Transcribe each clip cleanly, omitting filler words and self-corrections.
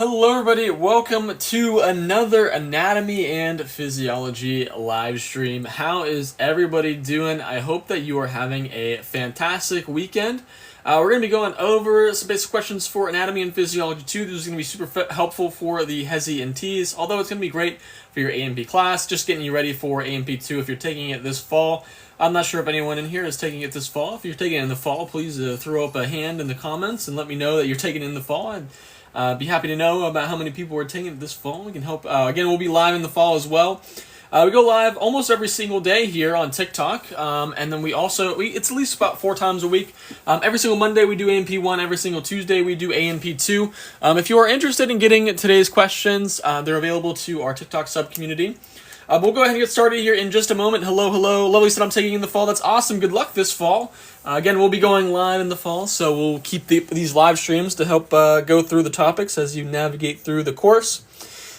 Hello everybody, welcome to another Anatomy and Physiology live stream. How is everybody doing? I hope that you are having a fantastic weekend. We're going to be going over some basic questions for Anatomy and Physiology 2. This is going to be super helpful for the HESI and TEAS, although it's going to be great for your A&P class, just getting you ready for A&P 2 if you're taking it this fall. I'm not sure if anyone in here is taking it this fall. If you're taking it in the fall, please throw up a hand in the comments and let me know that you're taking it in the fall. I'd be happy to know about how many people are taking it this fall. We can help. Again, we'll be live in the fall as well. We go live almost every single day here on TikTok, and then it's at least about 4 times a week. Every single Monday we do A&P 1, every single Tuesday we do A&P 2. If you are interested in getting today's questions, they're available to our TikTok sub-community. We'll go ahead and get started here in just a moment. Hello. Lovely said I'm taking in the fall. That's awesome. Good luck this fall. Again, we'll be going live in the fall, so we'll keep these live streams to help go through the topics as you navigate through the course.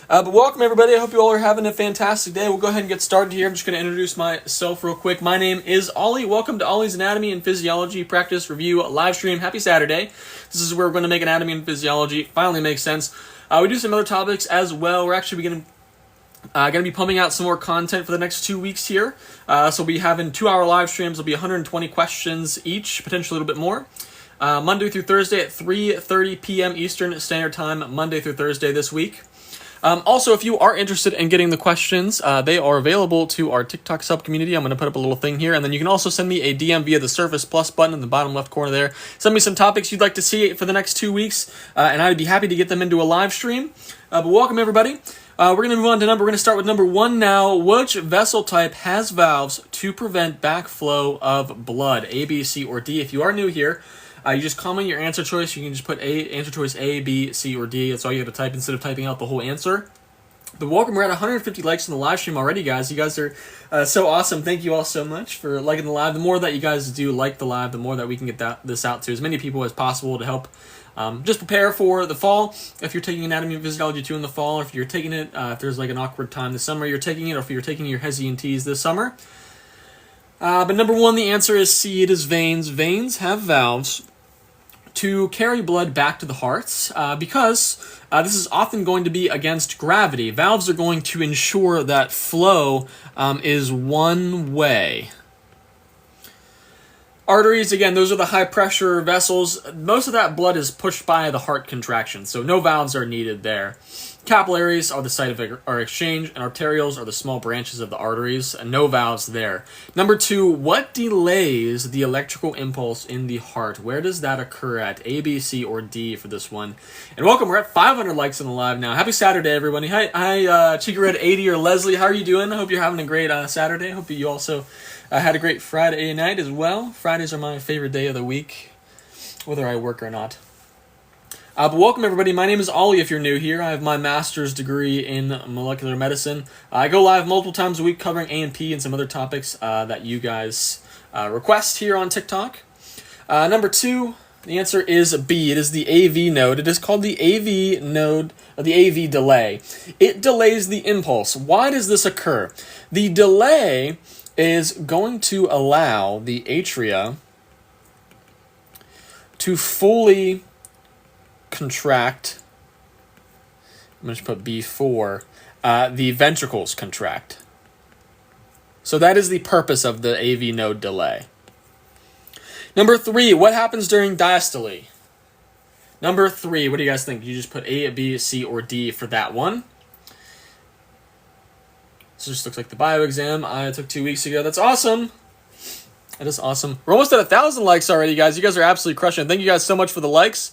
But welcome, everybody. I hope you all are having a fantastic day. We'll go ahead and get started here. I'm just going to introduce myself real quick. My name is Ollie. Welcome to Ollie's Anatomy and Physiology Practice Review live stream. Happy Saturday. This is where we're going to make anatomy and physiology finally make sense. We do some other topics as well. We're actually going to be pumping out some more content for the next 2 weeks here. So we'll be having 2-hour live streams. There'll be 120 questions each, potentially a little bit more. Monday through Thursday at 3:30 p.m. Eastern Standard Time, Monday through Thursday this week. Also, if you are interested in getting the questions, they are available to our TikTok sub-community. I'm going to put up a little thing here, and then you can also send me a DM via the Surface Plus button in the bottom left corner there. Send me some topics you'd like to see for the next 2 weeks, and I'd be happy to get them into a live stream. But welcome, everybody. We're going to move on to We're going to start with number 1 now. Which vessel type has valves to prevent backflow of blood? A, B, C, or D? If you are new here, you just comment your answer choice. You can just put answer choice A, B, C, or D. That's all you have to type instead of typing out the whole answer. But welcome. We're at 150 likes in the live stream already, guys. You guys are so awesome. Thank you all so much for liking the live. The more that you guys do like the live, the more that we can get this out to as many people as possible to help just prepare for the fall. If you're taking Anatomy and Physiology 2 in the fall, or if you're taking it, if there's like an awkward time this summer, you're taking it, or if you're taking your HESI and TEAS this summer. But number 1, the answer is C. It is veins. Veins have valves to carry blood back to the hearts because this is often going to be against gravity. Valves are going to ensure that flow is one way. Arteries, again, those are the high-pressure vessels. Most of that blood is pushed by the heart contraction, so no valves are needed there. Capillaries are the site of our exchange, and arterioles are the small branches of the arteries, and no valves there. Number 2, what delays the electrical impulse in the heart? Where does that occur at? A, B, C, or D for this one? And welcome, we're at 500 likes on the live now. Happy Saturday, everybody. Hi, Chica Red 80 or Leslie. How are you doing? I hope you're having a great Saturday. I hope you also had a great Friday night as well. Fridays are my favorite day of the week, whether I work or not. But welcome, everybody. My name is Ollie if you're new here. I have my master's degree in molecular medicine. I go live multiple times a week covering A&P and some other topics that you guys request here on TikTok. Number 2, the answer is B. It is the AV node. It is called the AV node, or the AV delay. It delays the impulse. Why does this occur? The delay is going to allow the atria to fully contract. I'm going to put B4. The ventricles contract. So that is the purpose of the AV node delay. Number 3, what happens during diastole? Number 3, what do you guys think? You just put A, B, C, or D for that one. This just looks like the bio exam I took 2 weeks ago. That's awesome. That is awesome. We're almost at 1,000 likes already, guys. You guys are absolutely crushing it. Thank you guys so much for the likes.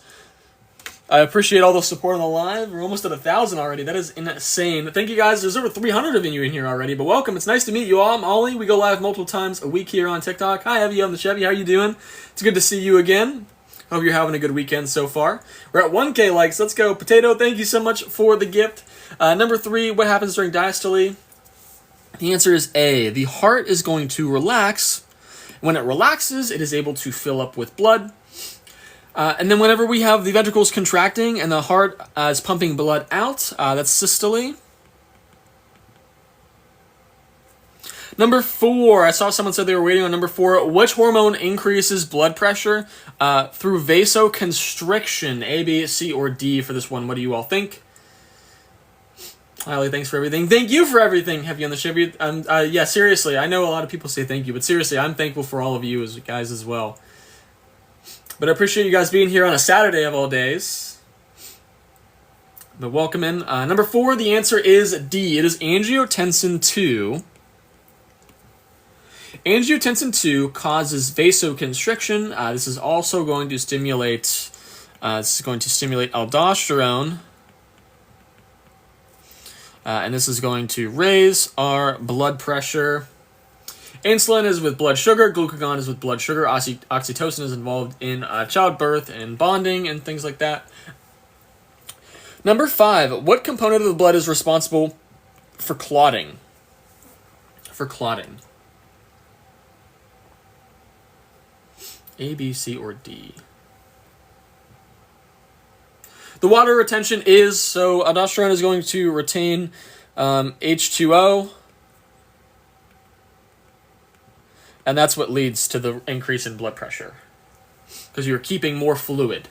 I appreciate all the support on the live. We're almost at 1,000 already. That is insane. Thank you guys. There's over 300 of you in here already, but welcome. It's nice to meet you all. I'm Ollie. We go live multiple times a week here on TikTok. Hi, Evie. I'm the Chevy. How are you doing? It's good to see you again. Hope you're having a good weekend so far. We're at 1K likes. Let's go. Potato, thank you so much for the gift. Number 3, what happens during diastole? The answer is A. The heart is going to relax. When it relaxes, it is able to fill up with blood. And then whenever we have the ventricles contracting and the heart is pumping blood out, that's systole. Number 4, I saw someone said they were waiting on number 4. Which hormone increases blood pressure through vasoconstriction? A, B, C, or D for this one. What do you all think? Allie, thanks for everything. Thank you for everything. Have you on the show? Yeah, seriously, I know a lot of people say thank you, but seriously, I'm thankful for all of you guys as well. But I appreciate you guys being here on a Saturday of all days. But welcome in. Number 4, the answer is D. It is angiotensin 2. Angiotensin 2 causes vasoconstriction. This is also going to stimulate. This is going to stimulate aldosterone. And this is going to raise our blood pressure. Insulin is with blood sugar. Glucagon is with blood sugar. Oxytocin is involved in childbirth and bonding and things like that. Number 5. What component of the blood is responsible for clotting? A, B, C, or D? The water retention is, so aldosterone is going to retain H2O. And that's what leads to the increase in blood pressure. Because you're keeping more fluid.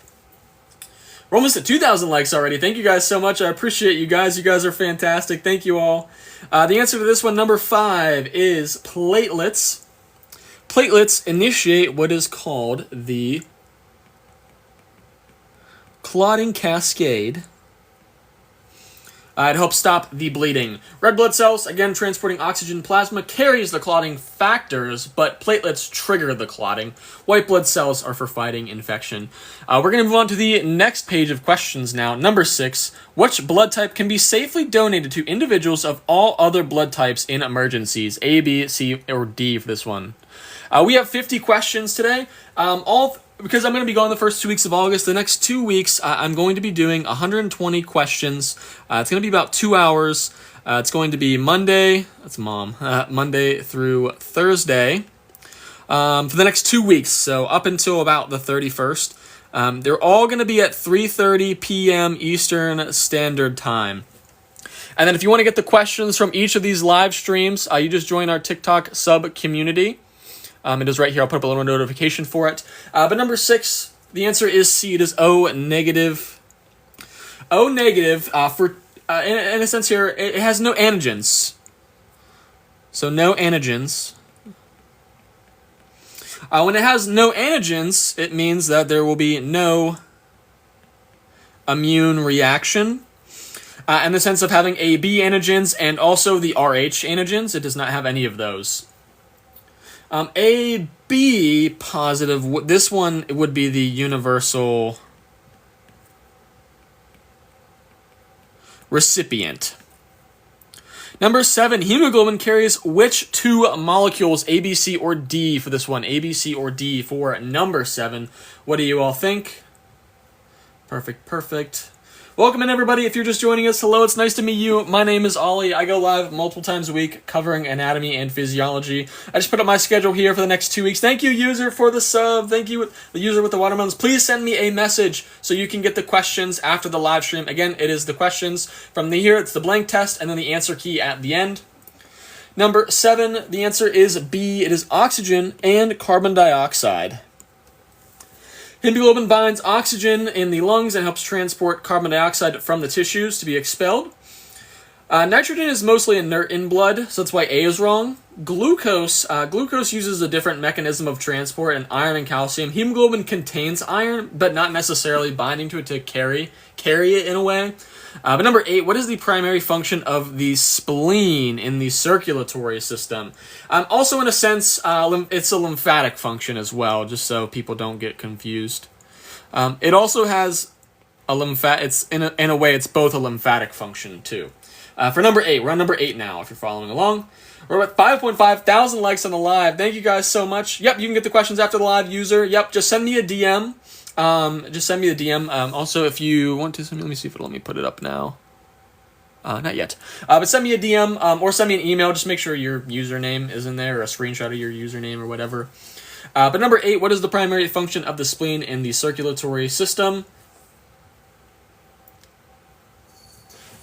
We're almost at 2,000 likes already. Thank you guys so much. I appreciate you guys. You guys are fantastic. Thank you all. The answer to this one, number 5, is platelets. Platelets initiate what is called the clotting cascade. It helps stop the bleeding. Red blood cells, again, transporting oxygen plasma, carries the clotting factors, but platelets trigger the clotting. White blood cells are for fighting infection. We're going to move on to the next page of questions now. Number 6, which blood type can be safely donated to individuals of all other blood types in emergencies? A, B, C, or D for this one. We have 50 questions today. Because I'm going to be gone the first 2 weeks of August, the next 2 weeks, I'm going to be doing 120 questions. It's going to be about 2 hours. It's going to be Monday, Monday through Thursday for the next 2 weeks, so up until about the 31st. They're all going to be at 3:30 p.m. Eastern Standard Time. And then if you want to get the questions from each of these live streams, you just join our TikTok sub-community. It is right here. I'll put up a little notification for it. But number 6, the answer is C. It is O negative. O negative, in a sense here, it has no antigens. So no antigens. When it has no antigens, it means that there will be no immune reaction. In the sense of having A, B antigens and also the RH antigens, it does not have any of those. A, B positive, this one would be the universal recipient. Number 7, hemoglobin carries which 2 molecules, A, B, C, or D for this one? A, B, C, or D for number 7. What do you all think? Perfect. Welcome in, everybody. If you're just joining us, hello, it's nice to meet you. My name is Ollie. I go live multiple times a week covering anatomy and physiology. I just put up my schedule here for the next 2 weeks. Thank you, user, for the sub. Thank you, the user with the watermelons. Please send me a message so you can get the questions after the live stream. Again, it is the questions from here. It's the blank test and then the answer key at the end. Number 7, the answer is B. It is oxygen and carbon dioxide. Hemoglobin binds oxygen in the lungs and helps transport carbon dioxide from the tissues to be expelled. Nitrogen is mostly inert in blood, so that's why A is wrong. Glucose uses a different mechanism of transport, and iron and calcium. Hemoglobin contains iron, but not necessarily binding to it to carry it in a way. But number 8, what is the primary function of the spleen in the circulatory system? Also, in a sense, it's a lymphatic function as well, just so people don't get confused. It also has it's in a way, it's both a lymphatic function too. For number 8, we're on number 8 now, if you're following along. We're at 5.5 thousand likes on the live. Thank you guys so much. Yep, you can get the questions after the live, user. Yep, just send me a DM. Just send me the DM. Also, if you want to send me, let me see if it'll let me put it up now. Not yet. But send me a DM or send me an email. Just make sure your username is in there, or a screenshot of your username or whatever. But number 8, what is the primary function of the spleen in the circulatory system?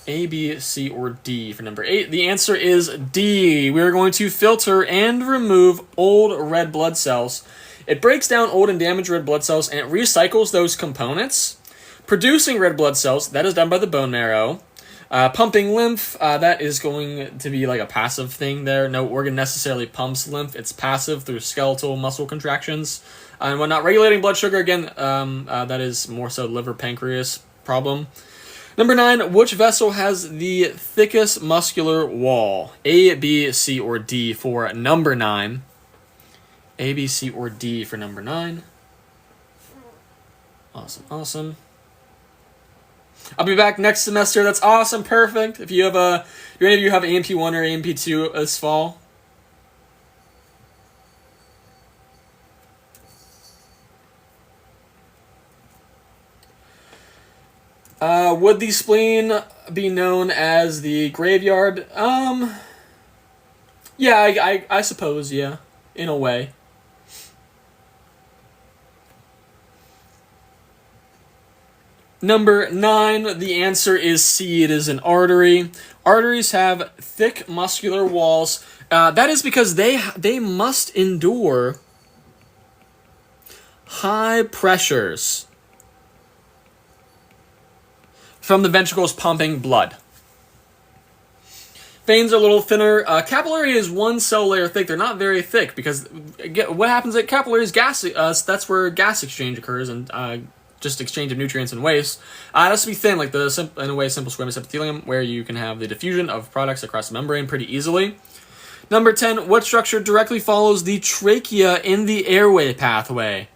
A, B, C, or D for number 8? The answer is D. We are going to filter and remove old red blood cells. It breaks down old and damaged red blood cells and it recycles those components, producing red blood cells. That is done by the bone marrow. Pumping lymph, that is going to be like a passive thing there. No organ necessarily pumps lymph. It's passive through skeletal muscle contractions. And when not regulating blood sugar, again, that is more so liver pancreas problem. Number 9, which vessel has the thickest muscular wall? A, B, C, or D for number 9. A, B, C, or D for number 9. Awesome. I'll be back next semester. That's awesome. Perfect. If you have do any of you have AMP1 or AMP2 this fall? Would the spleen be known as the graveyard? Yeah, I suppose, yeah, in a way. Number 9, the answer is C. It is an artery. Arteries have thick muscular walls. That is because they must endure high pressures from the ventricles pumping blood. Veins are a little thinner. Capillary is one cell layer thick. They're not very thick because what happens at capillaries? That's where gas exchange occurs and just exchange of nutrients and waste. It has to be thin, like in a way, simple squamous epithelium, where you can have the diffusion of products across the membrane pretty easily. Number 10, what structure directly follows the trachea in the airway pathway?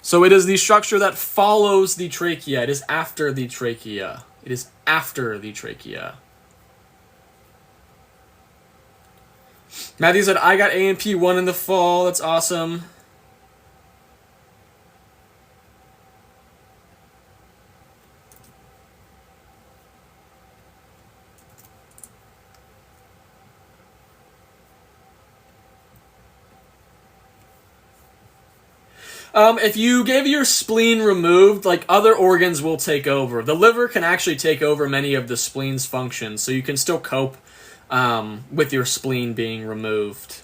So it is the structure that follows the trachea. It is after the trachea. It is after the trachea. Matthew said, I got AMP1 in the fall. That's awesome. If you gave your spleen removed, like other organs will take over. The liver can actually take over many of the spleen's functions, so you can still cope with your spleen being removed.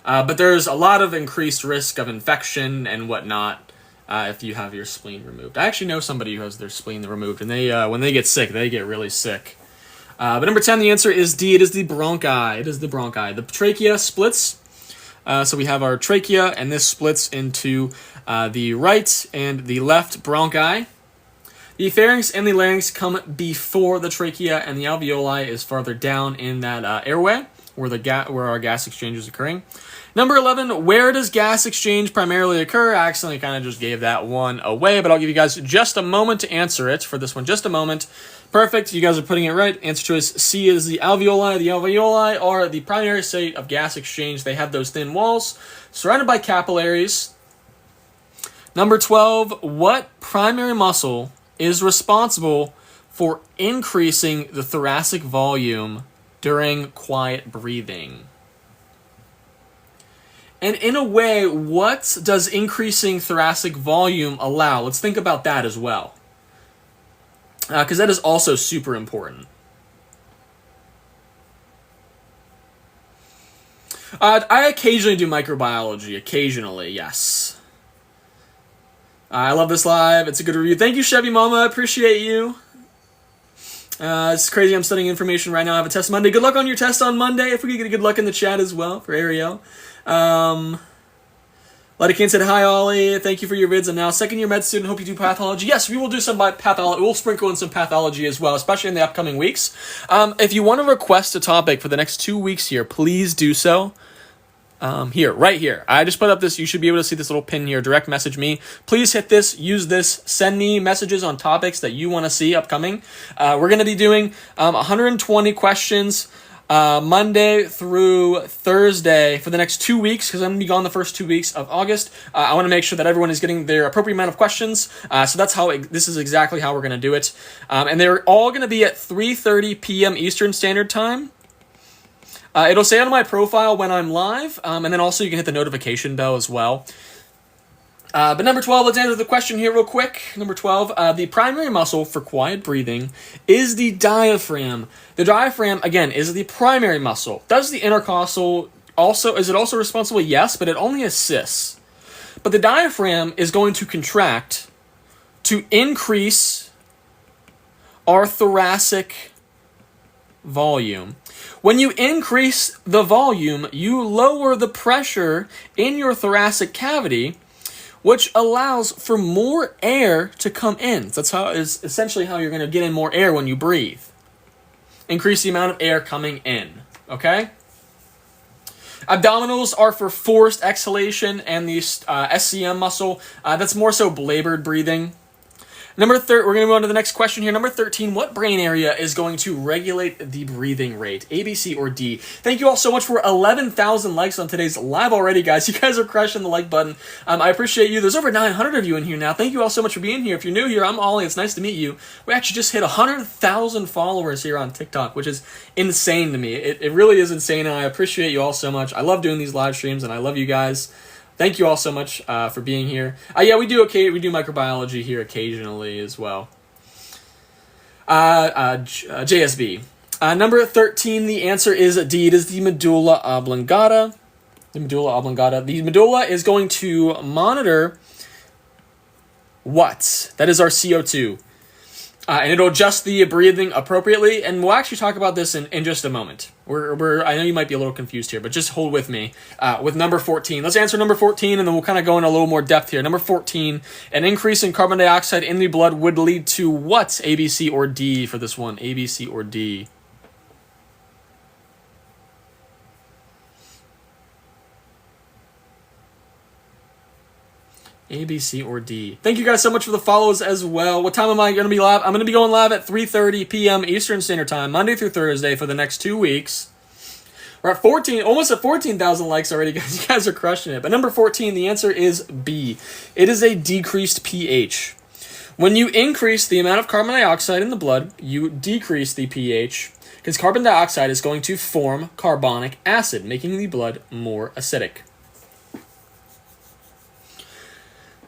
But there's a lot of increased risk of infection and whatnot if you have your spleen removed. I actually know somebody who has their spleen removed, and they when they get sick, they get really sick. But number 10, the answer is D. It is the bronchi. It is the bronchi. The trachea splits. So we have our trachea, and this splits into the right and the left bronchi. The pharynx and the larynx come before the trachea, and the alveoli is farther down in that airway where our gas exchange is occurring. Number 11, where does gas exchange primarily occur? I accidentally kind of just gave that one away, but I'll give you guys just a moment to answer it for this one. Just a moment. Perfect. You guys are putting it right. Answer choice C is the alveoli. The alveoli are the primary site of gas exchange. They have those thin walls surrounded by capillaries. Number 12, what primary muscle is responsible for increasing the thoracic volume during quiet breathing? And in a way, what does increasing thoracic volume allow? Let's think about that as well, because that is also super important. I occasionally do microbiology. Occasionally, yes. I love this live. It's a good review. Thank you, Chevy Mama. I appreciate you. It's crazy. I'm studying information right now. I have a test Monday. Good luck on your test on Monday. If we could get a good luck in the chat as well for Ariel. Letty said, hi, Ollie. Thank you for your vids. I'm now a second-year med student. Hope you do pathology. Yes, we will do some pathology. We'll sprinkle in some pathology as well, especially in the upcoming weeks. If you want to request a topic for the next 2 weeks here, please do so. Right here. I just put up this. You should be able to see this little pin here. Direct message me. Please hit this. Use this. Send me messages on topics that you want to see upcoming. We're going to be doing 120 questions Monday through Thursday for the next 2 weeks, because I'm going to be gone the first 2 weeks of August. I want to make sure that everyone is getting their appropriate amount of questions. So that's how this is exactly how we're going to do it. And they're all going to be at 3:30 p.m. Eastern Standard Time. It'll say on my profile when I'm live, and then also you can hit the notification bell as well. But number 12, let's answer the question here real quick. Number 12, the primary muscle for quiet breathing is the diaphragm. The diaphragm, again, is the primary muscle. Does the intercostal is it also responsible? Yes, but it only assists. But the diaphragm is going to contract to increase our thoracic volume. When you increase the volume, you lower the pressure in your thoracic cavity, which allows for more air to come in. That's essentially how you're going to get in more air when you breathe. Increase the amount of air coming in, okay? Abdominals are for forced exhalation, and the SCM muscle, that's more so labored breathing. We're going to move on to the next question here. Number 13, what brain area is going to regulate the breathing rate? A, B, C, or D? Thank you all so much for 11,000 likes on today's live already, guys. You guys are crushing the like button. I appreciate you. There's over 900 of you in here now. Thank you all so much for being here. If you're new here, I'm Ollie. It's nice to meet you. We actually just hit 100,000 followers here on TikTok, which is insane to me. It really is insane, and I appreciate you all so much. I love doing these live streams, and I love you guys. Thank you all so much for being here. Yeah, we do microbiology here occasionally as well. JSB. Number 13, the answer is D. It is the medulla oblongata. The medulla is going to monitor what? That is our CO2. And it'll adjust the breathing appropriately, and we'll actually talk about this in just a moment. I know you might be a little confused here, but just hold with me. With number 14, let's answer number 14, and then we'll kind of go in a little more depth here. Number 14, an increase in carbon dioxide in the blood would lead to what? A, B, C, or D for this one? A, B, C, or D? A, B, C, or D. Thank you guys so much for the follows as well. What time am I going to be live? I'm going to be going live at 3:30 p.m. Eastern Standard Time, Monday through Thursday for the next 2 weeks. We're at almost at 14,000 likes already, guys. You guys are crushing it. But number 14, the answer is B. It is a decreased pH. When you increase the amount of carbon dioxide in the blood, you decrease the pH, because carbon dioxide is going to form carbonic acid, making the blood more acidic.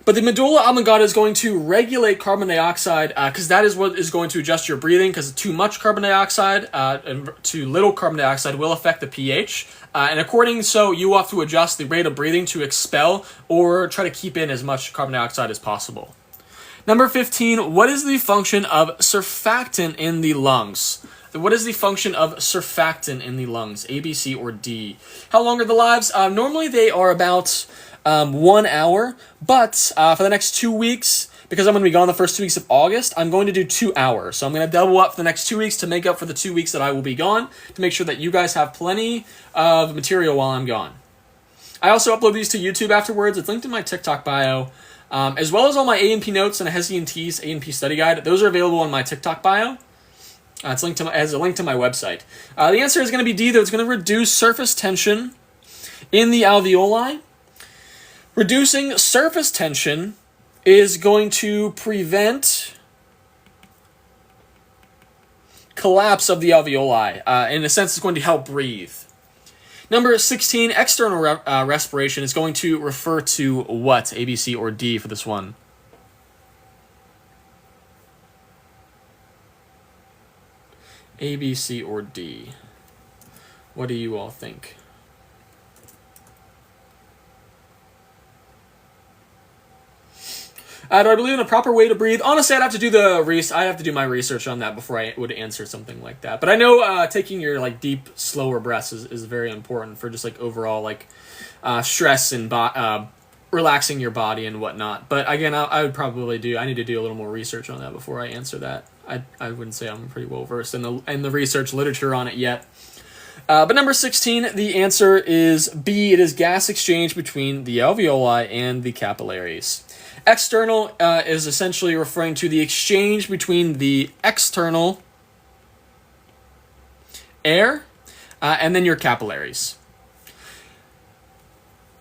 But the medulla oblongata is going to regulate carbon dioxide because that is what is going to adjust your breathing, because too much carbon dioxide and too little carbon dioxide will affect the pH. And according so, you have to adjust the rate of breathing to expel or try to keep in as much carbon dioxide as possible. Number 15, what is the function of surfactant in the lungs? What is the function of surfactant in the lungs? A, B, C, or D? How long are the lives? Normally they are about 1 hour, but for the next 2 weeks, because I'm going to be gone the first 2 weeks of August, I'm going to do 2 hours. So I'm going to double up for the next 2 weeks to make up for the 2 weeks that I will be gone, to make sure that you guys have plenty of material while I'm gone. I also upload these to YouTube afterwards. It's linked in my TikTok bio, as well as all my A&P notes and a HESI and TEAS A&P study guide. Those are available on my TikTok bio. It's linked to as a link to my website. The answer is going to be D, though. It's going to reduce surface tension in the alveoli. Reducing surface tension is going to prevent collapse of the alveoli. In a sense, it's going to help breathe. Number 16, external respiration is going to refer to what? A, B, C, or D for this one? A, B, C, or D? What do you all think? Do I believe in a proper way to breathe? Honestly, I'd have to do my research on that before I would answer something like that. But I know taking your deep, slower breaths is very important for just overall stress and relaxing your body and whatnot. But again, I need to do a little more research on that before I answer that. I wouldn't say I'm pretty well versed in the research literature on it yet. But number 16, the answer is B. It is gas exchange between the alveoli and the capillaries. External is essentially referring to the exchange between the external air and then your capillaries.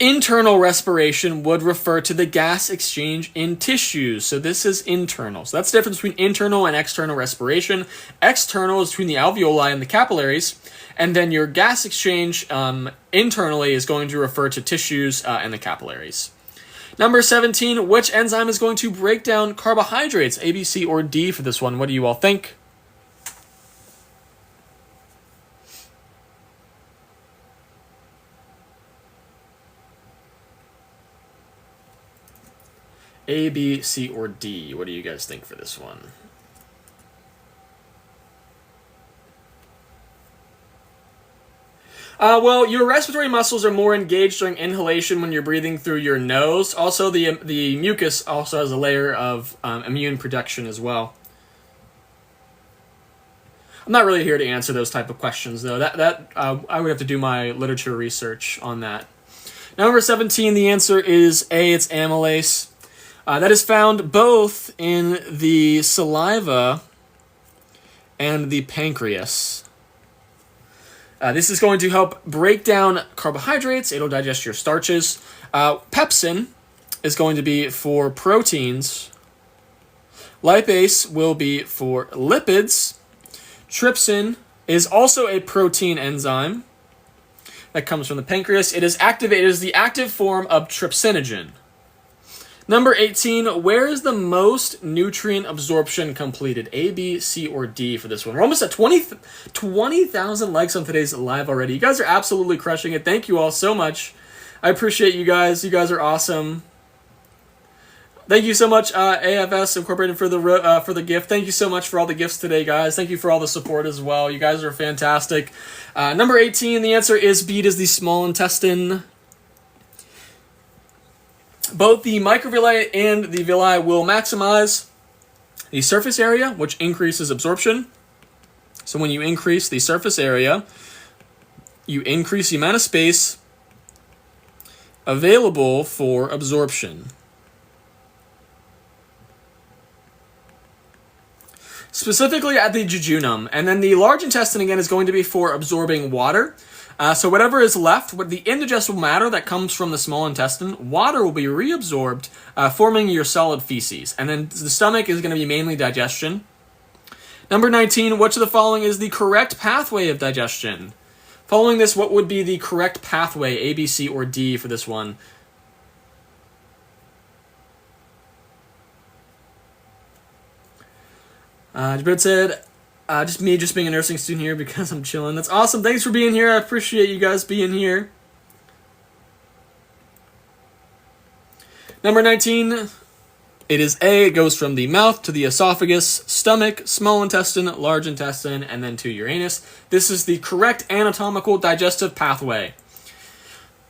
Internal respiration would refer to the gas exchange in tissues. So this is internal. So that's the difference between internal and external respiration. External is between the alveoli and the capillaries. And then your gas exchange internally is going to refer to tissues and the capillaries. Number 17, which enzyme is going to break down carbohydrates? A, B, C, or D for this one? What do you all think? A, B, C, or D? What do you guys think for this one? Well, your respiratory muscles are more engaged during inhalation when you're breathing through your nose. Also, the mucus also has a layer of immune protection as well. I'm not really here to answer those type of questions, though. I would have to do my literature research on that. Number 17, the answer is A, it's amylase. That is found both in the saliva and the pancreas. This is going to help break down carbohydrates. It'll digest your starches. Pepsin is going to be for proteins. Lipase will be for lipids. Trypsin is also a protein enzyme that comes from the pancreas. It is the active form of trypsinogen. Number 18, where is the most nutrient absorption completed? A, B, C, or D for this one? We're almost at 20,000 likes on today's live already. You guys are absolutely crushing it. Thank you all so much. I appreciate you guys. You guys are awesome. Thank you so much, AFS Incorporated, for the gift. Thank you so much for all the gifts today, guys. Thank you for all the support as well. You guys are fantastic. Number 18, the answer is B, it is the small intestine. Both the microvilli and the villi will maximize the surface area, which increases absorption. So when you increase the surface area, you increase the amount of space available for absorption. Specifically at the jejunum. And then the large intestine, again, is going to be for absorbing water. So whatever is left, with the indigestible matter that comes from the small intestine, water will be reabsorbed, forming your solid feces. And then the stomach is going to be mainly digestion. Number 19, which of the following is the correct pathway of digestion? Following this, what would be the correct pathway, A, B, C, or D for this one? Jabrit said, just being a nursing student here because I'm chilling. That's awesome. Thanks for being here. I appreciate you guys being here. Number 19, it is A. It goes from the mouth to the esophagus, stomach, small intestine, large intestine, and then to your anus. This is the correct anatomical digestive pathway.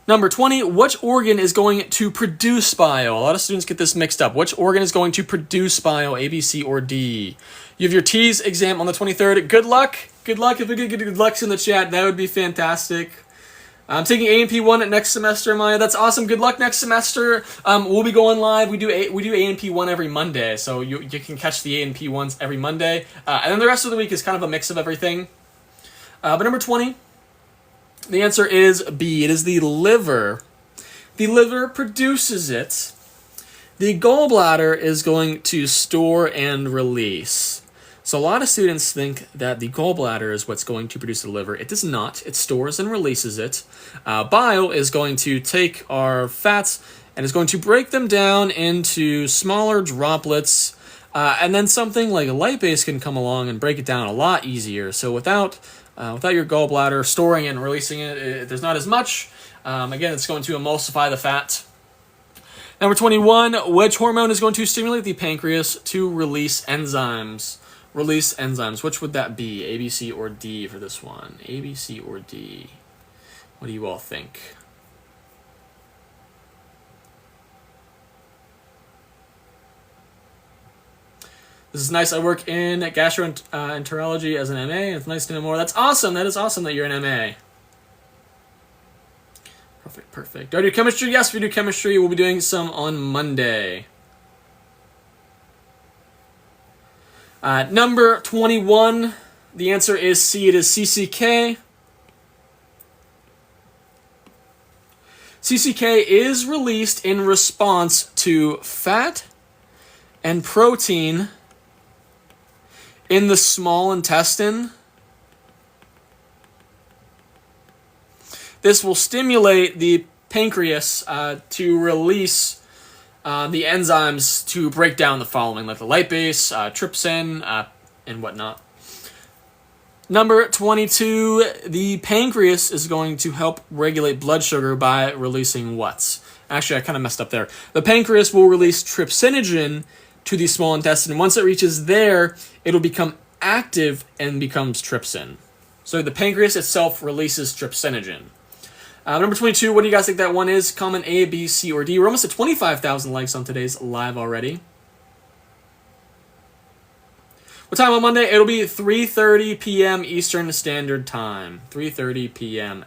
Number 20, which organ is going to produce bile? A lot of students get this mixed up. Which organ is going to produce bile, A, B, C, or D? You have your TEAS exam on the 23rd. Good luck. Good luck. If we could get good lucks in the chat, that would be fantastic. I'm taking A&P 1 next semester, Maya. That's awesome. Good luck next semester. We'll be going live. We do A&P 1 every Monday, so you can catch the A&P 1s every Monday. And then the rest of the week is kind of a mix of everything. But number 20, the answer is B. It is the liver. The liver produces it. The gallbladder is going to store and release. So a lot of students think that the gallbladder is what's going to produce the liver. It does not. It stores and releases it. Bile is going to take our fats and is going to break them down into smaller droplets. And then something like a lipase can come along and break it down a lot easier. So without your gallbladder storing and releasing it, there's not as much. Again, it's going to emulsify the fat. Number 21, which hormone is going to stimulate the pancreas to release enzymes? Release enzymes. Which would that be? A, B, C, or D for this one? A, B, C, or D? What do you all think? This is nice. I work in gastroenterology as an MA. It's nice to know more. That's awesome. That is awesome that you're an MA. Perfect. Do I do chemistry? Yes, we do chemistry. We'll be doing some on Monday. Number 21, the answer is C. It is CCK. CCK is released in response to fat and protein in the small intestine. This will stimulate the pancreas to release the enzymes to break down the following, like the lipase, trypsin, and whatnot. Number 22, the pancreas is going to help regulate blood sugar by releasing what? Actually, I kind of messed up there. The pancreas will release trypsinogen to the small intestine. Once it reaches there, it'll become active and becomes trypsin. So the pancreas itself releases trypsinogen. Number 22, what do you guys think that one is? Comment A, B, C, or D. We're almost at 25,000 likes on today's live already. What time on Monday? It'll be 3:30 p.m. Eastern Standard Time. 3:30 p.m.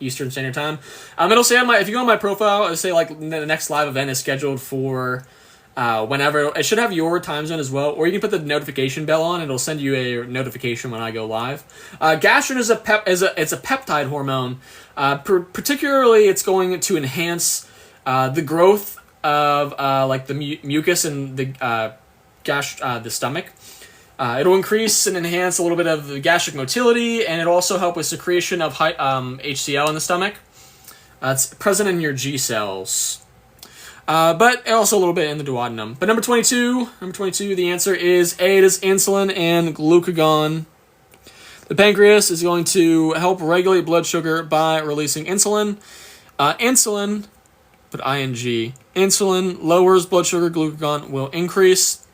Eastern Standard Time. It'll say on if you go on my profile, it'll say like the next live event is scheduled for whenever. It should have your time zone as well, or you can put the notification bell on, and it'll send you a notification when I go live. Gastrin is it's a peptide hormone. Particularly, it's going to enhance the growth of like the mucus in the the stomach. It'll increase and enhance a little bit of the gastric motility, and it'll also help with secretion of HCl in the stomach. It's present in your G cells, but also a little bit in the duodenum. But number 22, the answer is A. It is insulin and glucagon. The pancreas is going to help regulate blood sugar by releasing insulin. Insulin, put ing. Insulin lowers blood sugar. Glucagon will increase.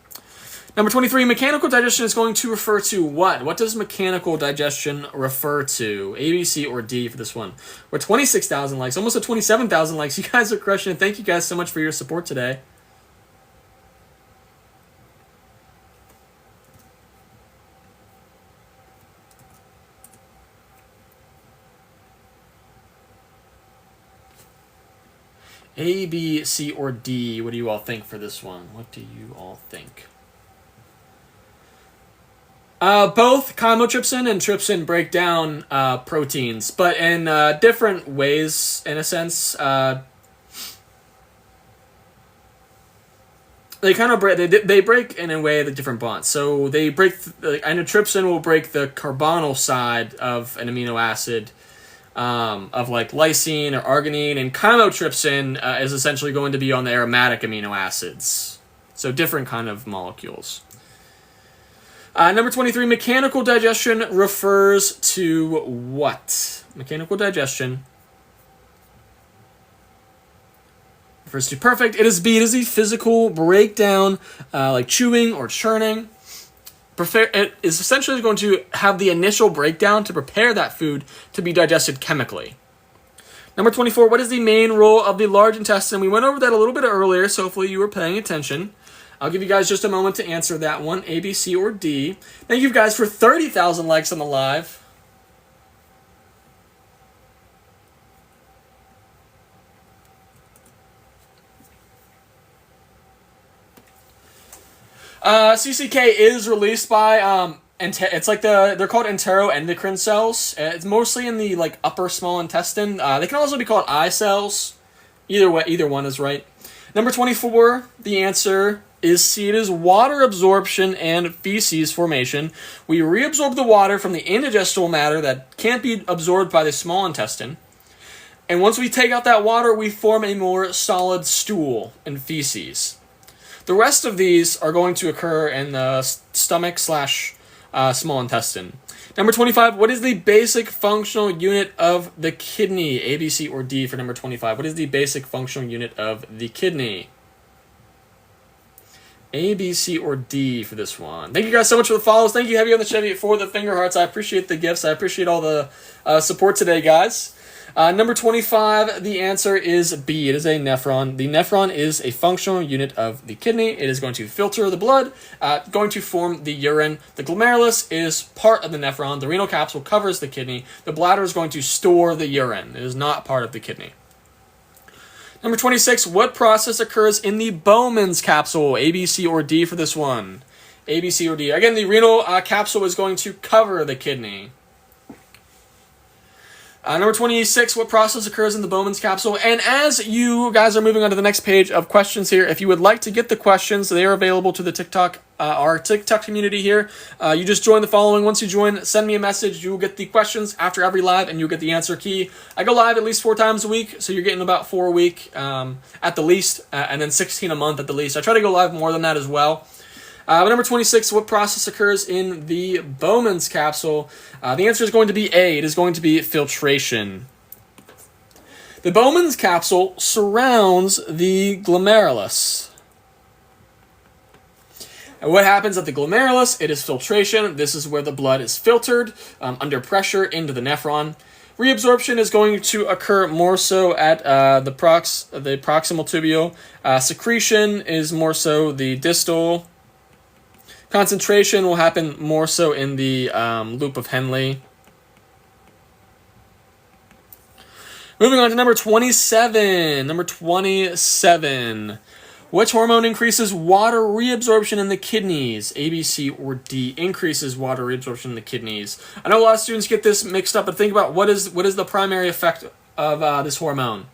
Number 23, mechanical digestion is going to refer to what? What does mechanical digestion refer to? A, B, C, or D for this one? We're 26,000 likes, almost at 27,000 likes. You guys are crushing it. Thank you guys so much for your support today. A, B, C, or D? What do you all think for this one? What do you all think? Both chymotrypsin and trypsin break down proteins, but in different ways, in a sense. They kind of break. They break in a way the different bonds. So they break. I know trypsin will break the carbonyl side of an amino acid, of like lysine or arginine, and chymotrypsin is essentially going to be on the aromatic amino acids. So different kind of molecules. Number 23, mechanical digestion refers to what? Mechanical digestion refers to perfect. It is B. It is the physical breakdown, like chewing or churning. It is essentially going to have the initial breakdown to prepare that food to be digested chemically. Number 24, what is the main role of the large intestine? We went over that a little bit earlier, so hopefully you were paying attention. I'll give you guys just a moment to answer that one, A, B, C, or D. Thank you guys for 30,000 likes on the live. CCK is released by it's like they're called enteroendocrine cells. It's mostly in the like upper small intestine. They can also be called eye cells. Either way, either one is right. Number 24, the answer is C. It is water absorption and feces formation. We reabsorb the water from the indigestible matter that can't be absorbed by the small intestine. And once we take out that water, we form a more solid stool and feces. The rest of these are going to occur in the stomach / small intestine. Number 25, what is the basic functional unit of the kidney? A, B, C, or D for number 25. What is the basic functional unit of the kidney? A, B, C, or D for this one. Thank you guys so much for the follows. Thank you, Heavy on the Chevy, for the finger hearts. I appreciate the gifts. I appreciate all the support today, guys. Number 25, the answer is B. It is a nephron. The nephron is a functional unit of the kidney. It is going to filter the blood, going to form the urine. The glomerulus is part of the nephron. The renal capsule covers the kidney. The bladder is going to store the urine. It is not part of the kidney. Number 26, what process occurs in the Bowman's capsule? A, B, C, or D for this one? A, B, C, or D. Again, the renal capsule is going to cover the kidney. Number 26, what process occurs in the Bowman's capsule? And as you guys are moving on to the next page of questions here, if you would like to get the questions, they are available to the TikTok, our TikTok community here. You just join the following. Once you join, send me a message. You will get the questions after every live, and you'll get the answer key. I go live at least 4 times a week, so you're getting about 4 a week at the least, and then 16 a month at the least. I try to go live more than that as well. Number 26, what process occurs in the Bowman's capsule? The answer is going to be A. It is going to be filtration. The Bowman's capsule surrounds the glomerulus. And what happens at the glomerulus? It is filtration. This is where the blood is filtered under pressure into the nephron. Reabsorption is going to occur more so at the proximal tubule. Secretion is more so the distal. Concentration will happen more so in the loop of Henle. Moving on to number 27. Number 27. Which hormone increases water reabsorption in the kidneys? A, B, C, or D increases water reabsorption in the kidneys. I know a lot of students get this mixed up, but think about what is the primary effect of this hormone.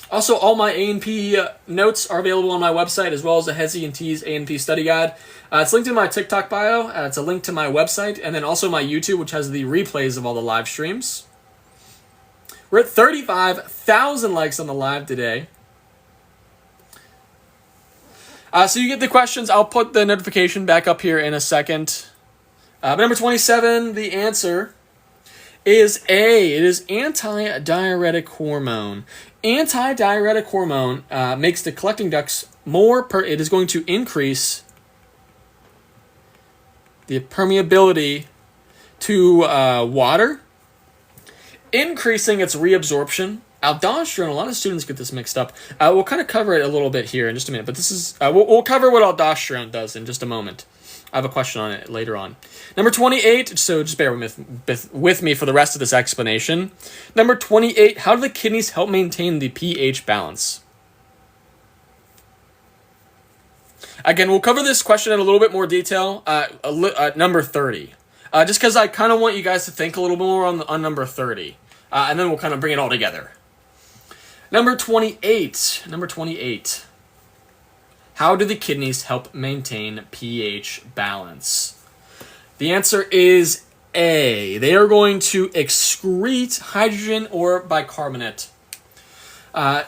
Also, all my A&P notes are available on my website, as well as the HESI and TEAS A&P study guide. It's linked in my TikTok bio. It's a link to my website, and then also my YouTube, which has the replays of all the live streams. We're at 35,000 likes on the live today. So you get the questions. I'll put the notification back up here in a second. But number 27, the answer is A. It is anti-diuretic hormone. Anti-diuretic hormone makes the collecting ducts more. It is going to increase the permeability to water, increasing its reabsorption. Aldosterone, a lot of students get this mixed up. We'll kind of cover it a little bit here in just a minute, but this is we'll cover what aldosterone does in just a moment. I have a question on it later on. Number 28, so just bear with me for the rest of this explanation. Number 28, how do the kidneys help maintain the pH balance? Again, we'll cover this question in a little bit more detail. Number 30. Just because I kind of want you guys to think a little more on number 30. And then we'll kind of bring it all together. Number 28. Number 28. How do the kidneys help maintain pH balance? The answer is A. They are going to excrete hydrogen or bicarbonate. In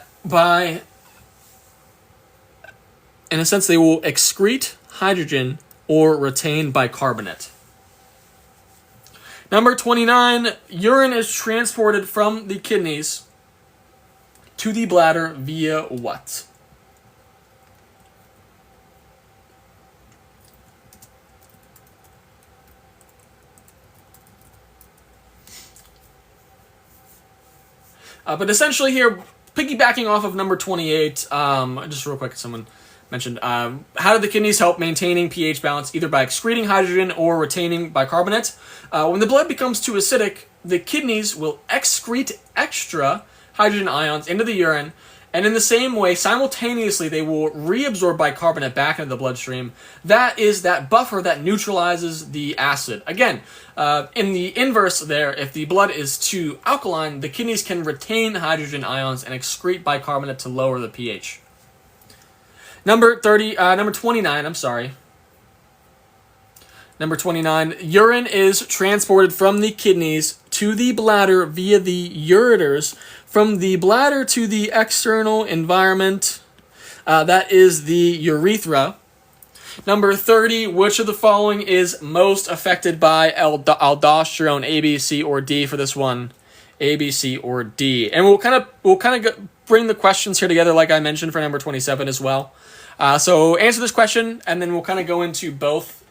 a sense, they will excrete hydrogen or retain bicarbonate. Number 29, urine is transported from the kidneys to the bladder via what? But essentially here, piggybacking off of number 28, just real quick, someone mentioned, how do the kidneys help maintaining pH balance, either by excreting hydrogen or retaining bicarbonate? When the blood becomes too acidic, the kidneys will excrete extra hydrogen ions into the urine, and in the same way, simultaneously, they will reabsorb bicarbonate back into the bloodstream. That is that buffer that neutralizes the acid. Again, in the inverse there, if the blood is too alkaline, the kidneys can retain hydrogen ions and excrete bicarbonate to lower the pH. Number 29, I'm sorry. Number 29, urine is transported from the kidneys to the bladder via the ureters. From the bladder to the external environment, that is the urethra. Number 30, which of the following is most affected by aldosterone, A, B, C, or D for this one? A, B, C, or D. And we'll kind of bring the questions here together like I mentioned for number 27 as well. So answer this question, and then we'll kind of go into both,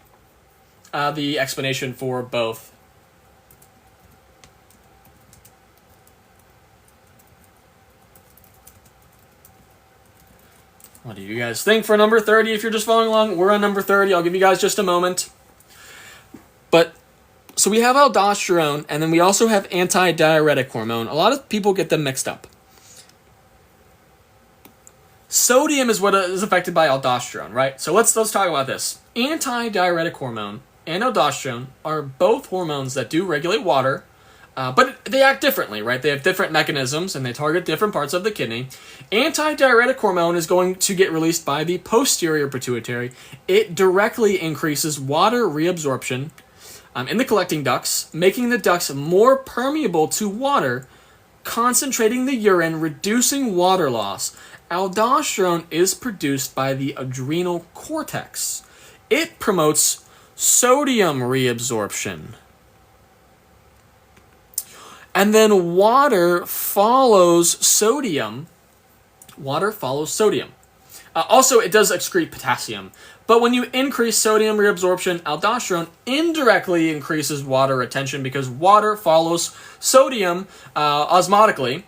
the explanation for both. What do you guys think for number 30? If you're just following along, we're on number 30. I'll give you guys just a moment. But, so we have aldosterone, and then we also have anti-diuretic hormone. A lot of people get them mixed up. Sodium is what is affected by aldosterone, right? So let's talk about this. Anti-diuretic hormone and aldosterone are both hormones that do regulate water, But they act differently, right? They have different mechanisms, and they target different parts of the kidney. Antidiuretic hormone is going to get released by the posterior pituitary. It directly increases water reabsorption in the collecting ducts, making the ducts more permeable to water, concentrating the urine, reducing water loss. Aldosterone is produced by the adrenal cortex. It promotes sodium reabsorption. And then water follows sodium. Also, it does excrete potassium. But when you increase sodium reabsorption, aldosterone indirectly increases water retention because water follows sodium osmotically.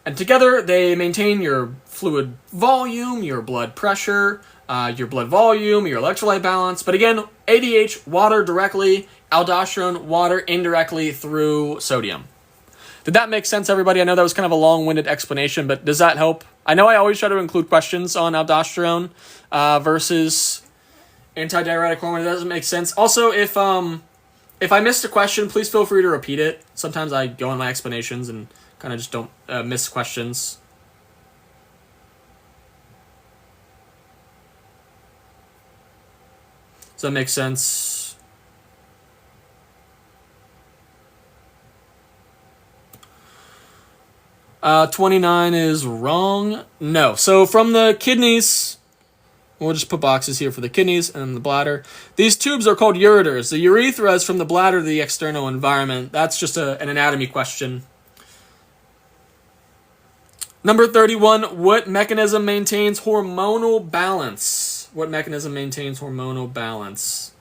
And together, they maintain your fluid volume, your blood pressure, your blood volume, your electrolyte balance. But again, ADH, water directly, aldosterone, water indirectly through sodium. Did that make sense, everybody? I know that was kind of a long-winded explanation, but does that help? I know I always try to include questions on aldosterone versus antidiuretic hormone. It doesn't make sense. Also, if I missed a question, please feel free to repeat it. Sometimes I go on my explanations and kind of just don't miss questions. Does that make sense? 29 is wrong. No. So from the kidneys, we'll just put boxes here for the kidneys and the bladder. These tubes are called ureters. The urethra is from the bladder to the external environment. That's just an anatomy question. Number 31, what mechanism maintains hormonal balance? What mechanism maintains hormonal balance?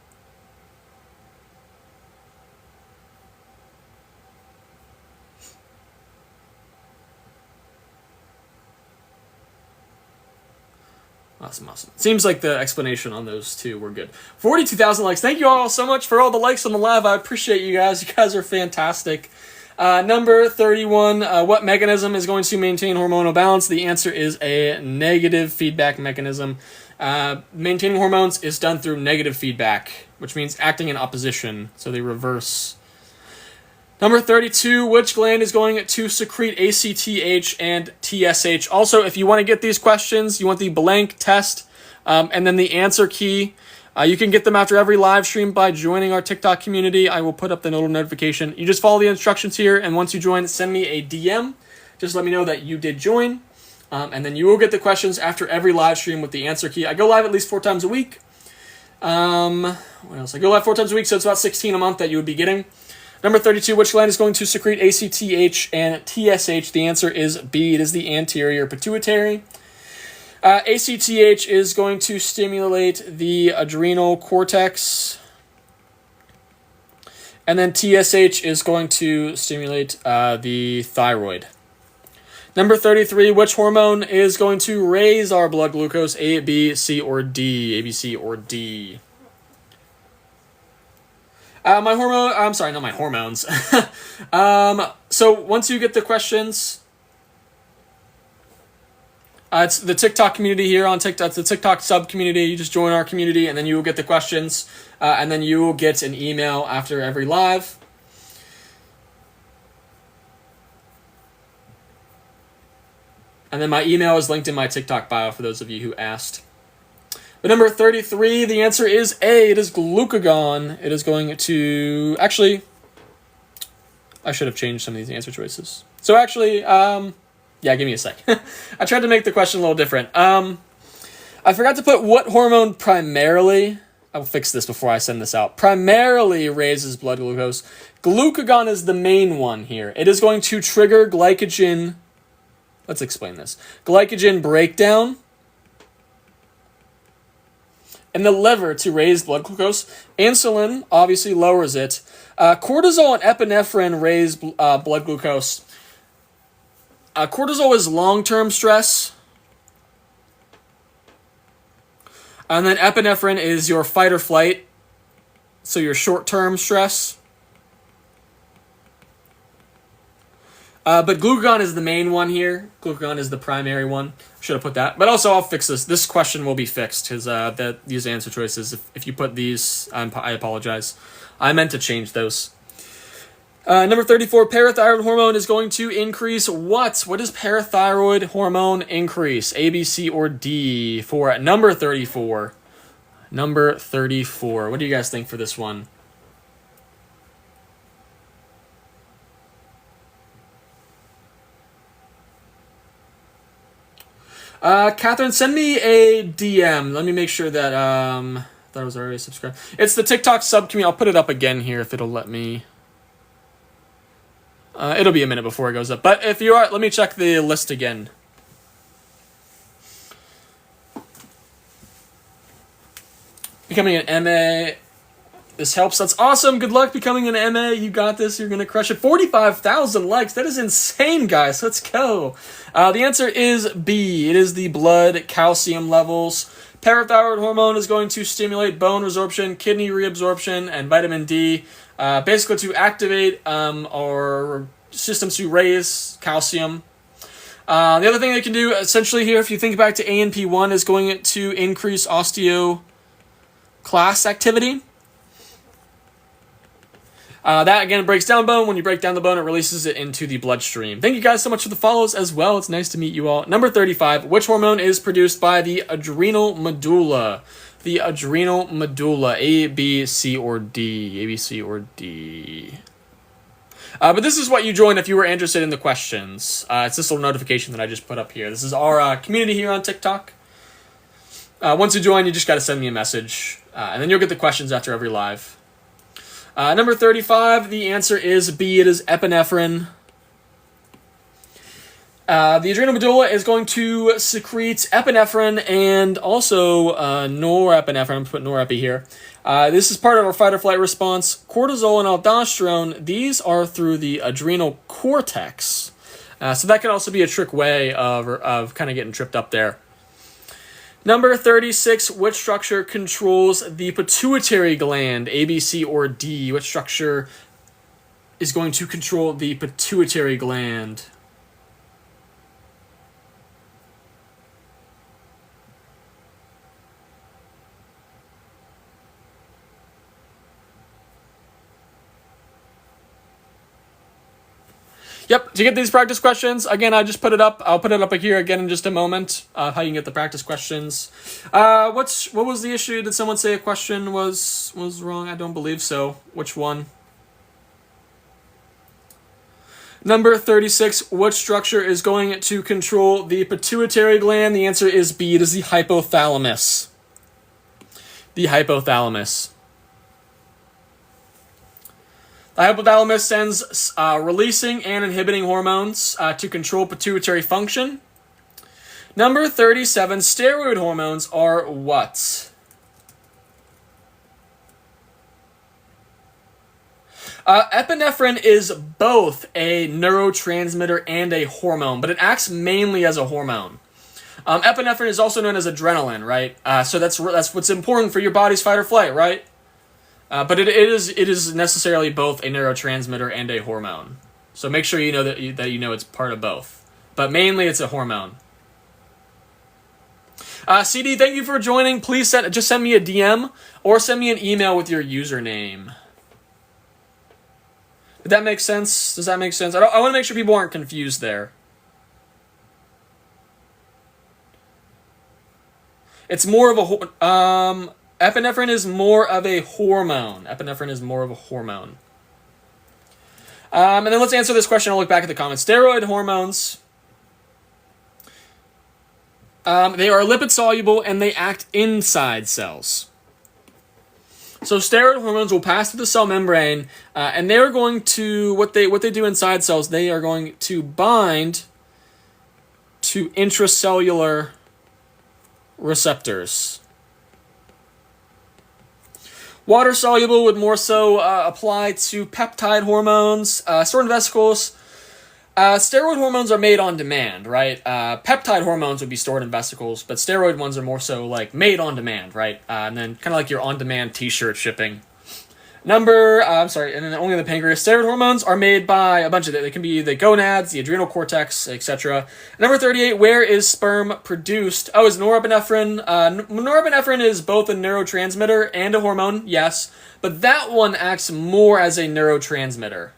Awesome. Seems like the explanation on those two were good. 42,000 likes. Thank you all so much for all the likes on the live. I appreciate you guys. You guys are fantastic. Number 31, what mechanism is going to maintain hormonal balance? The answer is a negative feedback mechanism. Maintaining hormones is done through negative feedback, which means acting in opposition, so they reverse. Number 32, which gland is going to secrete ACTH and TSH? Also, if you want to get these questions, you want the blank test and then the answer key. You can get them after every live stream by joining our TikTok community. I will put up the little notification. You just follow the instructions here, and once you join, send me a DM. Just let me know that you did join, and then you will get the questions after every live stream with the answer key. I go live at least 4 times a week. What else? I go live 4 times a week, so it's about 16 a month that you would be getting. Number 32, which gland is going to secrete ACTH and TSH? The answer is B. It is the anterior pituitary. ACTH is going to stimulate the adrenal cortex. And then TSH is going to stimulate the thyroid. Number 33, which hormone is going to raise our blood glucose? A, B, C, or D? A, B, C, or D? My hormone, I'm sorry, not my hormones. So once you get the questions, it's the TikTok community here on TikTok. It's the TikTok sub community. You just join our community, and then you will get the questions, and then you will get an email after every live. And then my email is linked in my TikTok bio for those of you who asked. But number 33, the answer is A. It is glucagon. It is going to... Actually, I should have changed some of these answer choices. So actually, yeah, give me a sec. I tried to make the question a little different. I forgot to put what hormone primarily... I'll fix this before I send this out. Primarily raises blood glucose. Glucagon is the main one here. It is going to trigger glycogen... Let's explain this. Glycogen breakdown in the liver to raise blood glucose. Insulin obviously lowers it. Cortisol and epinephrine raise blood glucose. Cortisol is long-term stress. And then epinephrine is your fight or flight. So your short-term stress. But glucagon is the main one here. Glucagon is the primary one. Should have put that. But also, I'll fix this. This question will be fixed, because these answer choices, if you put these, I apologize. I meant to change those. Number 34, parathyroid hormone is going to increase what? What does parathyroid hormone increase? A, B, C, or D for number 34? Number 34. What do you guys think for this one? Catherine, send me a DM. Let me make sure that, that was already subscribed. It's the TikTok subcommunity. I'll put it up again here if it'll let me. It'll be a minute before it goes up. But if you are, let me check the list again. Becoming an MA. This helps. That's awesome. Good luck becoming an MA. You got this. You're going to crush it. 45,000 likes. That is insane, guys. Let's go. The answer is B. It is the blood calcium levels. Parathyroid hormone is going to stimulate bone resorption, kidney reabsorption, and vitamin D. Basically to activate our systems to raise calcium. The other thing they can do essentially here, if you think back to ANP1, is going to increase osteoclast activity. That, again, breaks down bone. When you break down the bone, it releases it into the bloodstream. Thank you guys so much for the follows as well. It's nice to meet you all. Number 35, which hormone is produced by the adrenal medulla? The adrenal medulla, A, B, C, or D? A, B, C, or D? But this is what you join if you were interested in the questions. It's this little notification that I just put up here. This is our community here on TikTok. Once you join, you just got to send me a message, and then you'll get the questions after every live. Number 35, the answer is B. It is epinephrine. The adrenal medulla is going to secrete epinephrine and also norepinephrine. I'm going to put norepi here. This is part of our fight or flight response. Cortisol and aldosterone, these are through the adrenal cortex. So that can also be a trick way of kind of getting tripped up there. Number 36, which structure controls the pituitary gland? A, B, C, or D? Which structure is going to control the pituitary gland? Yep, to get these practice questions, again, I just put it up. I'll put it up here again in just a moment, how you can get the practice questions. What was the issue? Did someone say a question was wrong? I don't believe so. Which one? Number 36, what structure is going to control the pituitary gland? The answer is B. It is the hypothalamus. The hypothalamus. The hypothalamus sends releasing and inhibiting hormones to control pituitary function. Number 37, steroid hormones are what? Epinephrine is both a neurotransmitter and a hormone, but it acts mainly as a hormone. Epinephrine is also known as adrenaline, right? So that's what's important for your body's fight or flight, right? But it is necessarily both a neurotransmitter and a hormone. So make sure you know that you know it's part of both. But mainly it's a hormone. CD, thank you for joining. Please just send me a DM or send me an email with your username. Did that make sense? Does that make sense? I want to make sure people aren't confused there. It's more of a epinephrine is more of a hormone. Epinephrine is more of a hormone. And then let's answer this question. I'll look back at the comments. Steroid hormones. They are lipid soluble and they act inside cells. So steroid hormones will pass through the cell membrane, and they are going to what they do inside cells. They are going to bind to intracellular receptors. Water soluble would more so apply to peptide hormones, stored in vesicles. Steroid hormones are made on demand, right? Peptide hormones would be stored in vesicles, but steroid ones are more so like made on demand, right? And then kind of like your on-demand t-shirt shipping. And then only the pancreas. Steroid hormones are made by a bunch of they can be the gonads, the adrenal cortex, etc. Number 38, where is sperm produced? Oh, is norepinephrine. Norepinephrine is both a neurotransmitter and a hormone, yes, but that one acts more as a neurotransmitter.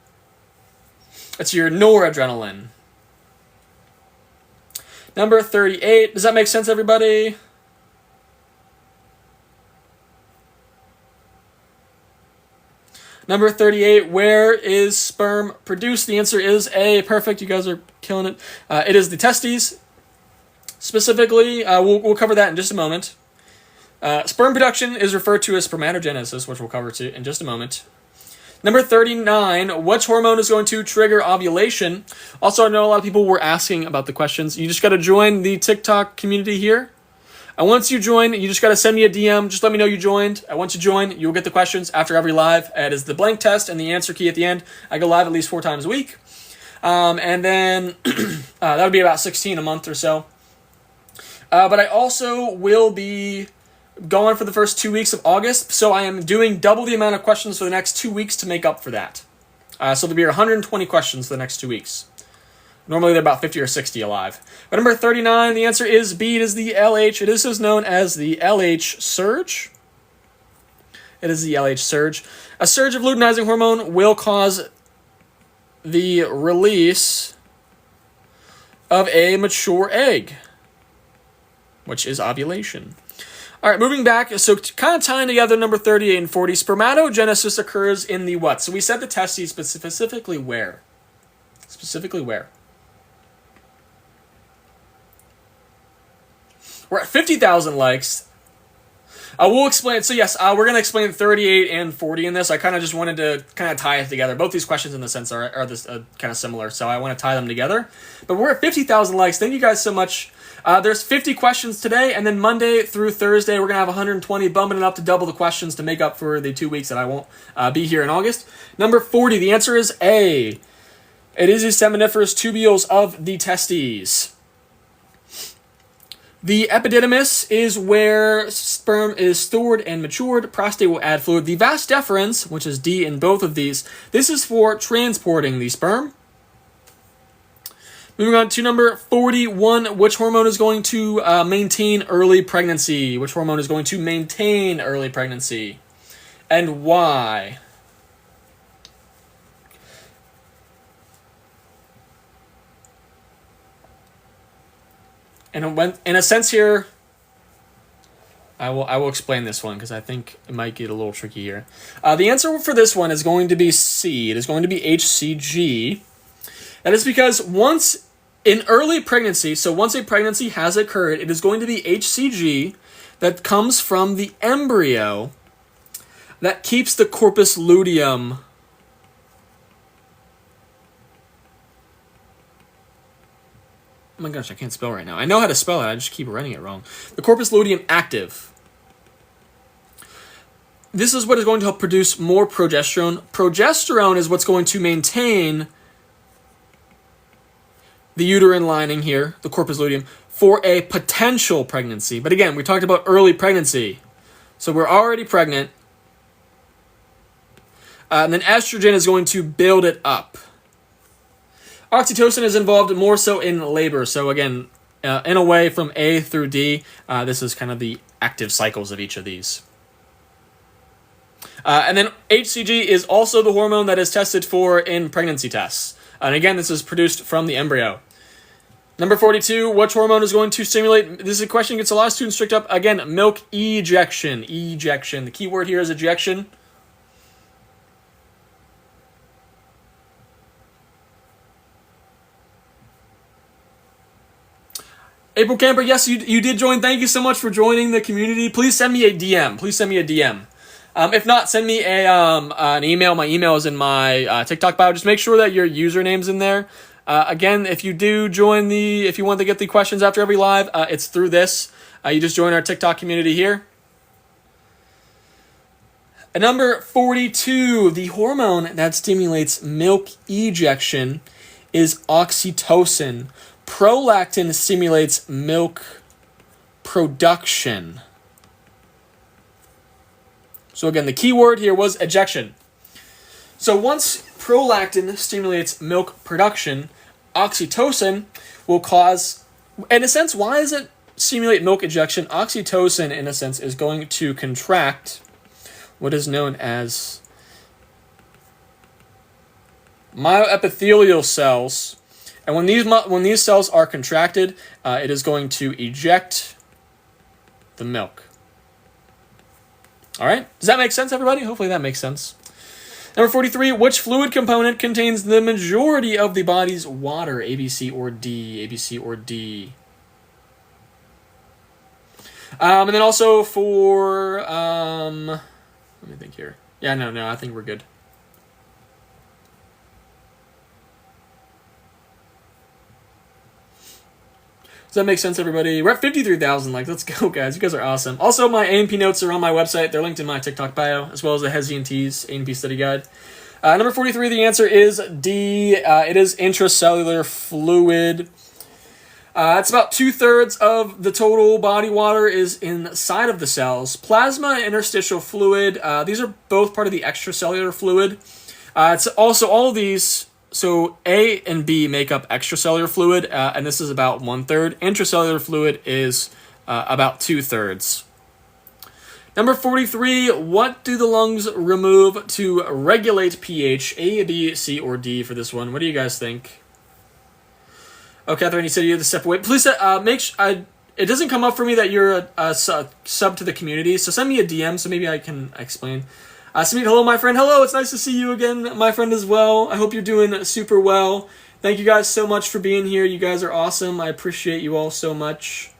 That's your noradrenaline. Number 38. Does that make sense, everybody? Number 38, where is sperm produced? The answer is A. Perfect. You guys are killing it. It is the testes. Specifically, we'll cover that in just a moment. Sperm production is referred to as spermatogenesis, which we'll cover in just a moment. Number 39, which hormone is going to trigger ovulation? Also, I know a lot of people were asking about the questions. You just got to join the TikTok community here. And once you join, you just got to send me a DM. Just let me know you joined. And once you join, you'll get the questions after every live. It is the blank test and the answer key at the end. I go live at least 4 times a week. And then that would be about 16 a month or so. But I also will be gone for the first 2 weeks of August. So I am doing double the amount of questions for the next 2 weeks to make up for that. So there'll be 120 questions for the next 2 weeks. Normally they're about 50 or 60 alive. But number 39, the answer is B. It is the LH. It is known as the LH surge. It is the LH surge. A surge of luteinizing hormone will cause the release of a mature egg, which is ovulation. All right, moving back. So kind of tying together number 38 and 40, spermatogenesis occurs in the what? So we said the testes, but specifically where? Specifically where? We're at 50,000 likes. We'll explain. So yes, we're going to explain 38 and 40 in this. I kind of just wanted to kind of tie it together. Both these questions in the sense are this kind of similar, so I want to tie them together. But we're at 50,000 likes. Thank you guys so much. There's 50 questions today, and then Monday through Thursday, we're going to have 120, bumping it up to double the questions to make up for the 2 weeks that I won't be here in August. Number 40, the answer is A. It is the seminiferous tubules of the testes. The epididymis is where sperm is stored and matured. Prostate will add fluid. The vas deferens, which is D in both of these, this is for transporting the sperm. Moving on to number 41, which hormone is going to maintain early pregnancy? Which hormone is going to maintain early pregnancy? And why? And in a sense here, I will explain this one because I think it might get a little tricky here. The answer for this one is going to be C. It is going to be HCG. That is because once in early pregnancy, so once a pregnancy has occurred, it is going to be HCG that comes from the embryo that keeps the corpus luteum oh my gosh, I can't spell right now. I know how to spell it, I just keep writing it wrong. The corpus luteum active. This is what is going to help produce more progesterone. Progesterone is what's going to maintain the uterine lining here, the corpus luteum, for a potential pregnancy. But again, we talked about early pregnancy. So we're already pregnant. And then estrogen is going to build it up. Oxytocin is involved more so in labor. So again, in a way from A through D, this is kind of the active cycles of each of these. And then HCG is also the hormone that is tested for in pregnancy tests. And again, this is produced from the embryo. Number 42, which hormone is going to stimulate? This is a question that gets a lot of students tricked up. Again, milk ejection. Ejection. The key word here is ejection. April Camper, yes, you did join. Thank you so much for joining the community. Please send me a DM. If not, send me an email. My email is in my TikTok bio. Just make sure that your username's in there. Again, if you do join if you want to get the questions after every live, it's through this. You just join our TikTok community here. And number 42, the hormone that stimulates milk ejection is oxytocin. Prolactin stimulates milk production. So again, the key word here was ejection. So once prolactin stimulates milk production, oxytocin will cause, in a sense, why does it stimulate milk ejection? Oxytocin, in a sense, is going to contract what is known as myoepithelial cells. And when these cells are contracted, it is going to eject the milk. All right? Does that make sense, everybody? Hopefully that makes sense. Number 43, which fluid component contains the majority of the body's water? A, B, C, or D? A, B, C, or D? And then also for, let me think here. Yeah, no, I think we're good. Does that make sense, everybody? We're at 53,000 likes. Let's go, guys. You guys are awesome. Also, my A&P notes are on my website. They're linked in my TikTok bio, as well as the HESI and TEAS A&P study guide. Number 43, the answer is D. It is intracellular fluid. It's about 2/3 of the total body water is inside of the cells. Plasma and interstitial fluid, these are both part of the extracellular fluid. It's also all of these. So A and B make up extracellular fluid, and this is about 1/3. Intracellular fluid is about 2/3. Number 43, what do the lungs remove to regulate pH? A, B, C, or D for this one? What do you guys think? Oh, Catherine, you said you have to step away. Please it doesn't come up for me that you're a sub to the community, so send me a DM so maybe I can explain. Samit, hello, my friend. Hello, it's nice to see you again, my friend, as well. I hope you're doing super well. Thank you guys so much for being here. You guys are awesome. I appreciate you all so much.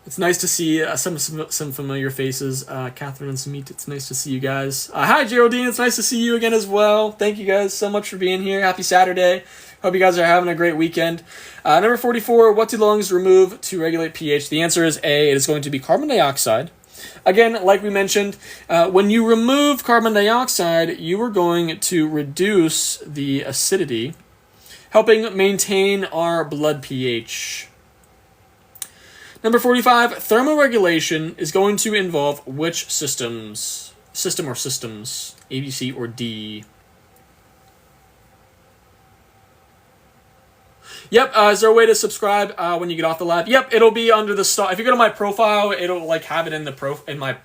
It's nice to see some familiar faces. Catherine and Samit, it's nice to see you guys. Hi, Geraldine. It's nice to see you again as well. Thank you guys so much for being here. Happy Saturday. Hope you guys are having a great weekend. Number 44, what do lungs remove to regulate pH? The answer is A. It is going to be carbon dioxide. Again, like we mentioned, when you remove carbon dioxide, you are going to reduce the acidity, helping maintain our blood pH. Number 45, thermoregulation is going to involve which systems? System or systems? A, B, C, or D? Yep, is there a way to subscribe when you get off the live? Yep, it'll be under the star. If you go to my profile, it'll have it in my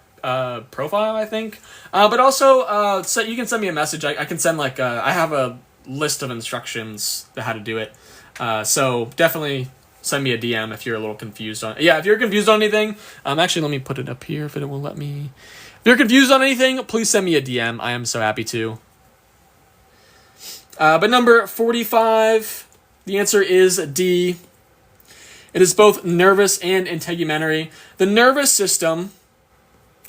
profile, I think. But also, so you can send me a message. I can send I have a list of instructions to how to do it. So definitely send me a DM if you're a little confused on. Yeah, if you're confused on anything, actually let me put it up here if it will let me. If you're confused on anything, please send me a DM. I am so happy to. But number 45. The answer is D. It is both nervous and integumentary. The nervous system,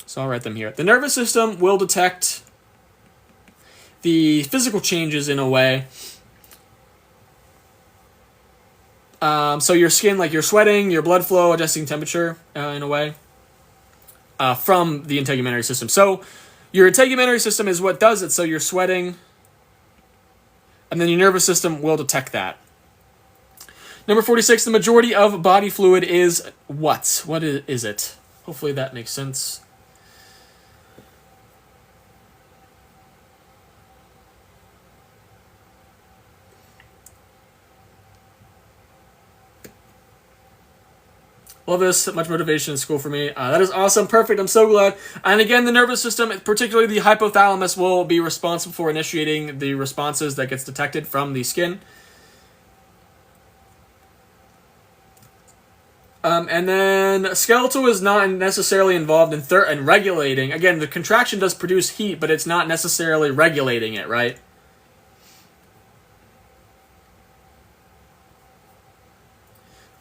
so I'll write them here. The nervous system will detect the physical changes in a way. So your skin, like your sweating, your blood flow, adjusting temperature in a way from the integumentary system. So your integumentary system is what does it. So you're sweating, and then your nervous system will detect that. Number 46, the majority of body fluid is what? What is it? Hopefully that makes sense. Love this. Much motivation in school for me. That is awesome. Perfect. I'm so glad. And again, the nervous system, particularly the hypothalamus, will be responsible for initiating the responses that gets detected from the skin. And then skeletal is not necessarily involved in regulating. Again, the contraction does produce heat, but it's not necessarily regulating it, right?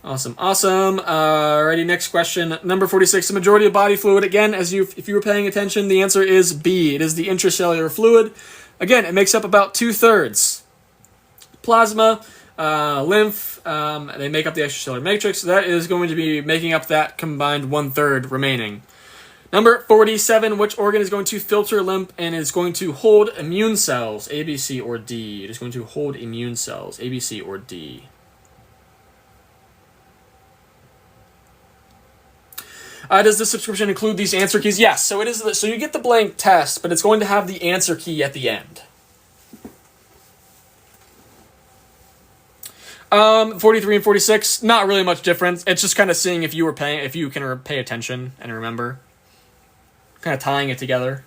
Awesome. Alrighty, next question. Number 46, the majority of body fluid. Again, if you were paying attention, the answer is B. It is the intracellular fluid. Again, it makes up about 2/3. Plasma, lymph, they make up the extracellular matrix. That is going to be making up that combined 1/3 remaining. Number 47, which organ is going to filter lymph and is going to hold immune cells? A, B, C, or D? It is going to hold immune cells. A, B, C, or D? Does the subscription include these answer keys? Yes. So it is. So you get the blank test, but it's going to have the answer key at the end. 43 and 46, not really much difference. It's just kind of seeing if you can pay attention and remember. Kind of tying it together.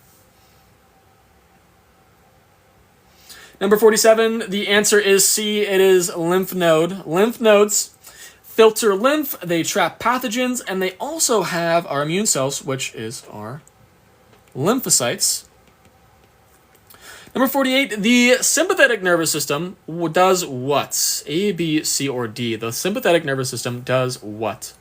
Number 47, the answer is C. It is lymph node. Lymph nodes filter lymph, they trap pathogens, and they also have our immune cells, which is our lymphocytes. Number 48, the sympathetic nervous system does what? A, B, C, or D. The sympathetic nervous system does what?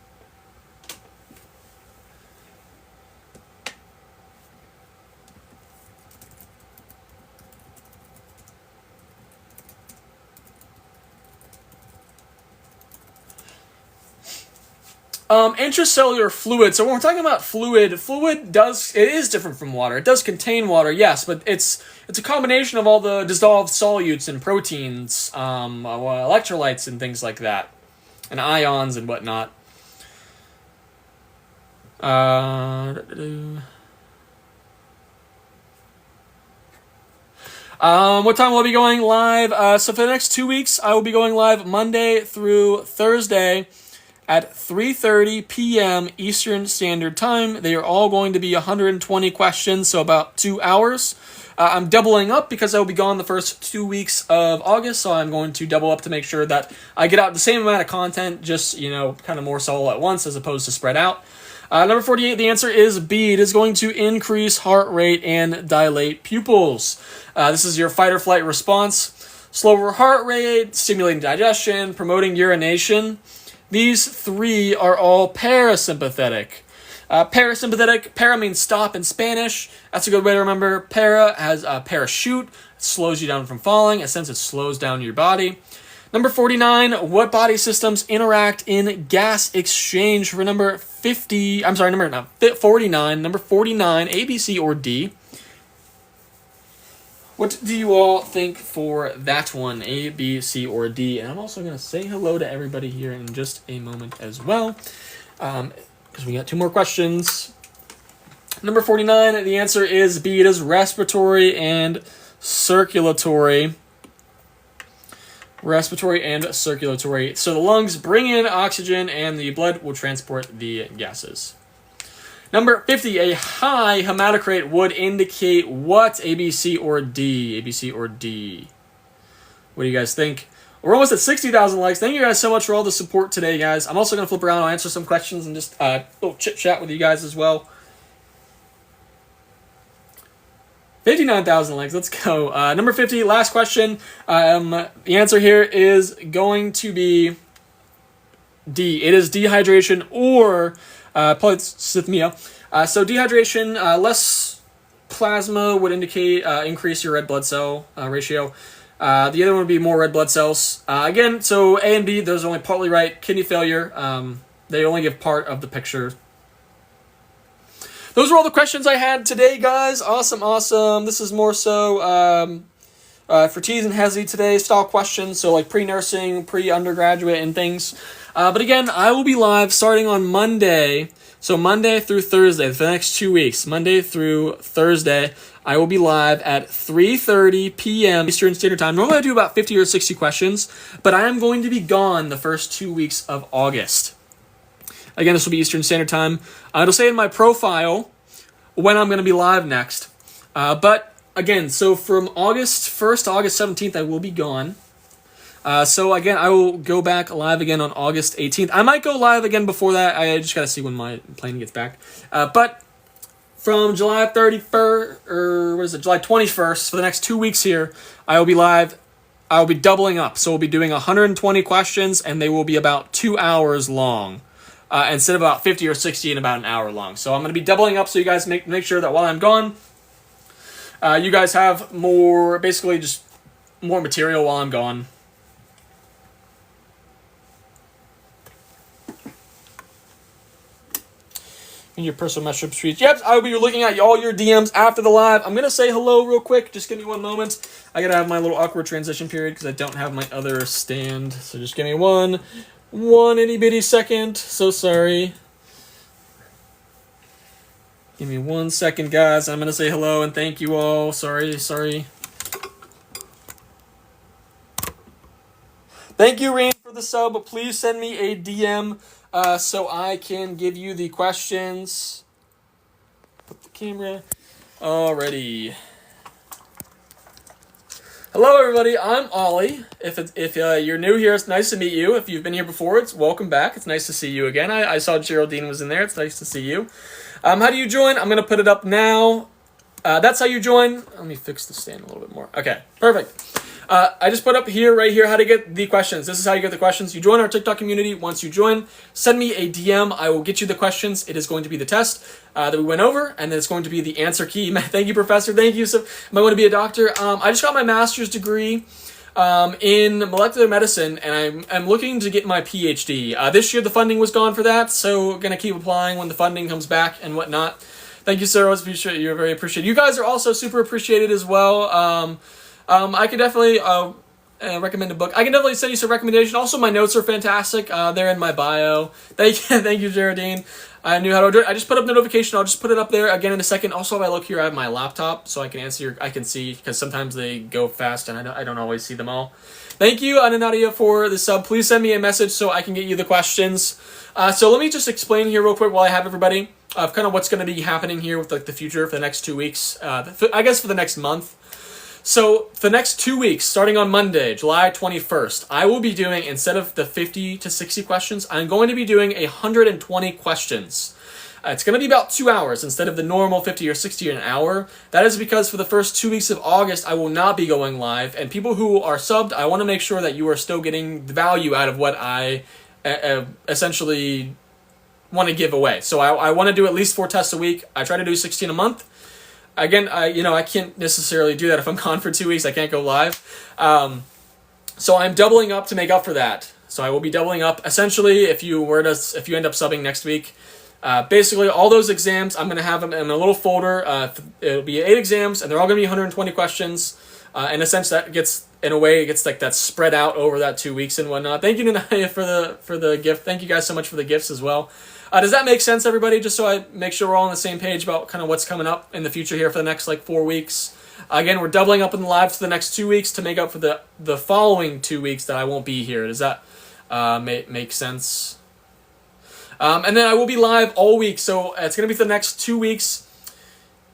Intracellular fluid. So when we're talking about fluid it is different from water. It does contain water, yes, but it's a combination of all the dissolved solutes and proteins, electrolytes and things like that, and ions and whatnot. What time will I be going live? So for the next 2 weeks, I will be going live Monday through Thursday at 3:30 p.m. Eastern Standard Time. They are all going to be 120 questions, so about 2 hours. I'm doubling up because I will be gone the first 2 weeks of August, so I'm going to double up to make sure that I get out the same amount of content, just, kind of more so all at once as opposed to spread out. Number 48, the answer is B. It is going to increase heart rate and dilate pupils. This is your fight or flight response. Slower heart rate, stimulating digestion, promoting urination. These three are all parasympathetic. Parasympathetic, para means stop in Spanish. That's a good way to remember. Para has a parachute. It slows you down from falling. In a sense, it slows down your body. Number 49, what body systems interact in gas exchange? For number 49, number 49, A, B, C, or D. What do you all think for that one, A, B, C, or D? And I'm also going to say hello to everybody here in just a moment as well, because we got 2 more questions. Number 49, the answer is B. It is respiratory and circulatory. Respiratory and circulatory. So the lungs bring in oxygen and the blood will transport the gases. Number 50, a high hematocrit would indicate what? A, B, C, or D? A, B, C, or D? What do you guys think? We're almost at 60,000 likes. Thank you guys so much for all the support today, guys. I'm also going to flip around and answer some questions and just a little chit-chat with you guys as well. 59,000 likes. Let's go. Number 50, last question. The answer here is going to be D. It is dehydration or polycythemia. So dehydration, less plasma would indicate increase your red blood cell ratio. The other one would be more red blood cells. Again, so A and B, those are only partly right. Kidney failure, they only give part of the picture. Those are all the questions I had today, guys. Awesome. This is more so for TEAS and HESI today, style questions, so like pre-nursing, pre-undergraduate, and things. But again, I will be live starting on Monday. So Monday through Thursday, for the next 2 weeks, Monday through Thursday, I will be live at 3:30 p.m. Eastern Standard Time. Normally I do about 50 or 60 questions, but I am going to be gone the first 2 weeks of August. Again, this will be Eastern Standard Time. It'll say in my profile when I'm going to be live next. But again, so from August 1st to August 17th, I will be gone. So again, I will go back live again on August 18th. I might go live again before that. I just got to see when my plane gets back. But from July 31st, or what is it, July 21st, for the next 2 weeks here, I will be live. I will be doubling up. So we'll be doing 120 questions, and they will be about 2 hours long. Instead of about 50 or 60 in about an hour long. So I'm going to be doubling up so you guys make sure that while I'm gone, you guys have more, basically just more material while I'm gone. In your personal message streets. Yep, I will be looking at all your DMs after the live. I'm going to say hello real quick. Just give me 1 moment. I got to have my little awkward transition period because I don't have my other stand. So just give me one itty bitty second. So sorry. Give me 1 second, guys. I'm going to say hello and thank you all. Sorry. Thank you, Reen, for the sub. But please send me a DM so I can give you the questions. Put the camera. Alrighty. Hello, everybody. I'm Ollie. If you're new here, it's nice to meet you. If you've been here before, it's welcome back. It's nice to see you again. I saw Geraldine was in there. It's nice to see you. How do you join? I'm going to put it up now. That's how you join. Let me fix the stand a little bit more. Okay, perfect. I just put up here, right here, how to get the questions. This is how you get the questions. You join our TikTok community. Once you join, send me a DM. I will get you the questions. It is going to be the test that we went over, and then it's going to be the answer key. Thank you, Professor. Thank you. So, I want to be a doctor. I just got my master's degree in molecular medicine, and I'm looking to get my PhD. This year, the funding was gone for that, so we're going to keep applying when the funding comes back and whatnot. Thank you, sir. You're very appreciated. You guys are also super appreciated as well. I could definitely recommend a book. I can definitely send you some recommendation. Also, my notes are fantastic. They're in my bio. Thank you, Geraldine. I knew how to do it. I just put up notification. I'll just put it up there again in a second. Also, if I look here, I have my laptop, so I can I can see, because sometimes they go fast, and I don't always see them all. Thank you, Ananadia, for the sub. Please send me a message so I can get you the questions. So let me just explain here real quick while I have everybody of kind of what's going to be happening here with like the future for the next 2 weeks. I guess for the next month. So, for the next 2 weeks, starting on Monday, July 21st, I will be doing, instead of the 50 to 60 questions, I'm going to be doing 120 questions. It's going to be about 2 hours instead of the normal 50 or 60 an hour. That is because for the first 2 weeks of August, I will not be going live. And people who are subbed, I want to make sure that you are still getting the value out of what I essentially want to give away. So, I want to do at least 4 tests a week. I try to do 16 a month. Again, I can't necessarily do that if I'm gone for 2 weeks. I can't go live. So I'm doubling up to make up for that. So I will be doubling up. Essentially, if you end up subbing next week, basically all those exams, I'm going to have them in a little folder. It'll be 8 exams, and they're all going to be 120 questions. In a sense, it gets like that spread out over that 2 weeks and whatnot. Thank you, Nanaya, for the gift. Thank you guys so much for the gifts as well. Does that make sense, everybody? Just so I make sure we're all on the same page about kind of what's coming up in the future here for the next 4 weeks. Again, we're doubling up in the lives for the next 2 weeks to make up for the following 2 weeks that I won't be here. Does that make sense? And then I will be live all week, so it's going to be for the next 2 weeks,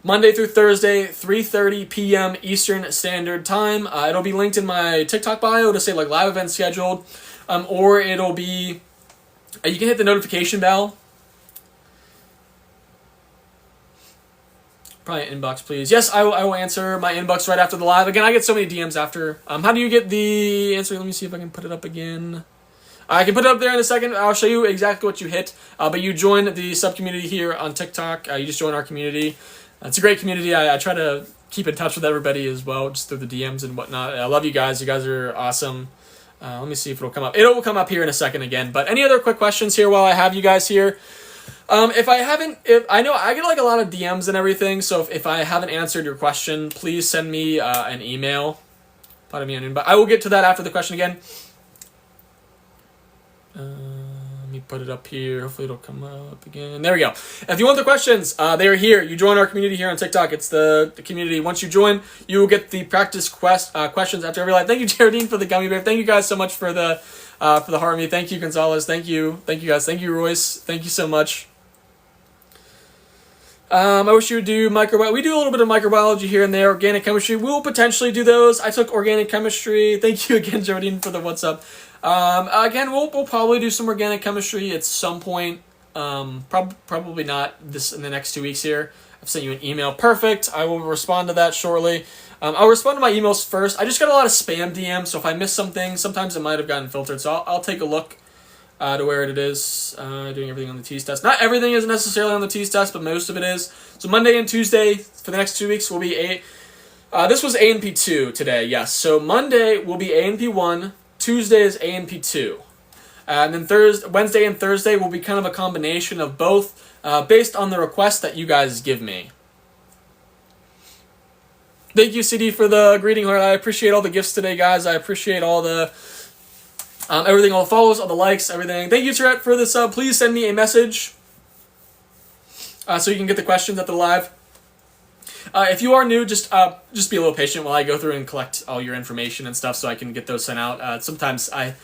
Monday through Thursday, 3:30 p.m. Eastern Standard Time. It'll be linked in my TikTok bio to say live events scheduled, or it'll be, you can hit the notification bell. Probably inbox, please. Yes, I will answer my inbox right after the live. Again, I get so many DMs after. How do you get the answer? Let me see if I can put it up again. I can put it up there in a second. I'll show you exactly what you hit. But you join the sub-community here on TikTok. You just join our community. It's a great community. I try to keep in touch with everybody as well, just through the DMs and whatnot. I love you guys. You guys are awesome. Let me see if it'll come up. It'll come up here in a second again. But any other quick questions here while I have you guys here? If I know I get a lot of DMs and everything, so if I haven't answered your question, please send me an email. But I will get to that after the question again. Let me put it up here. Hopefully it'll come up again. There we go. If you want the questions, they are here. You join our community here on TikTok. It's the community. Once you join, you will get the practice questions after every live. Thank you, Geraldine, for the gummy bear. Thank you guys so much for the heart me. Thank you, Gonzalez. Thank you guys. Thank you, Royce. Thank you so much. I wish you would do microbiology. We do a little bit of microbiology here and there. Organic chemistry, we will potentially do those. I took organic chemistry. Thank you again, Geraldine, for the what's up. Again, we'll probably do some organic chemistry at some point. Probably not this in the next 2 weeks here. I've sent you an email. Perfect. I will respond to that shortly. I'll respond to my emails first. I just got a lot of spam DMs, so if I miss something, sometimes it might have gotten filtered. So I'll take a look to where it is. Doing everything on the TEAS test. Not everything is necessarily on the TEAS test, but most of it is. So Monday and Tuesday for the next 2 weeks will be this was A&P2 today, yes. So Monday will be A&P1. Tuesday is A&P2. And then Wednesday and Thursday will be kind of a combination of both based on the request that you guys give me. Thank you, CD, for the greeting heart. I appreciate all the gifts today, guys. I appreciate all the everything, all the follows, all the likes, everything. Thank you, Tourette, for the sub. Please send me a message so you can get the questions at the live. If you are new, just be a little patient while I go through and collect all your information and stuff so I can get those sent out. Sometimes I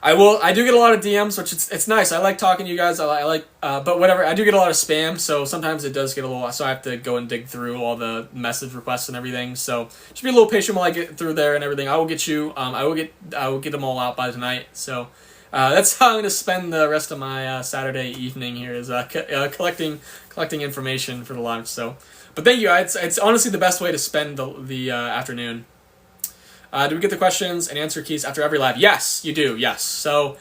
I do get a lot of DMs, which it's nice. I like talking to you guys. I like, but whatever. I do get a lot of spam, so sometimes it does get a little. So I have to go and dig through all the message requests and everything. So just be a little patient while I get through there and everything. I will get you. I will get them all out by tonight. So that's how I'm going to spend the rest of my Saturday evening here is collecting information for the live. So, but thank you. It's honestly the best way to spend the afternoon. Do we get the questions and answer keys after every live? Yes, you do. Yes. So,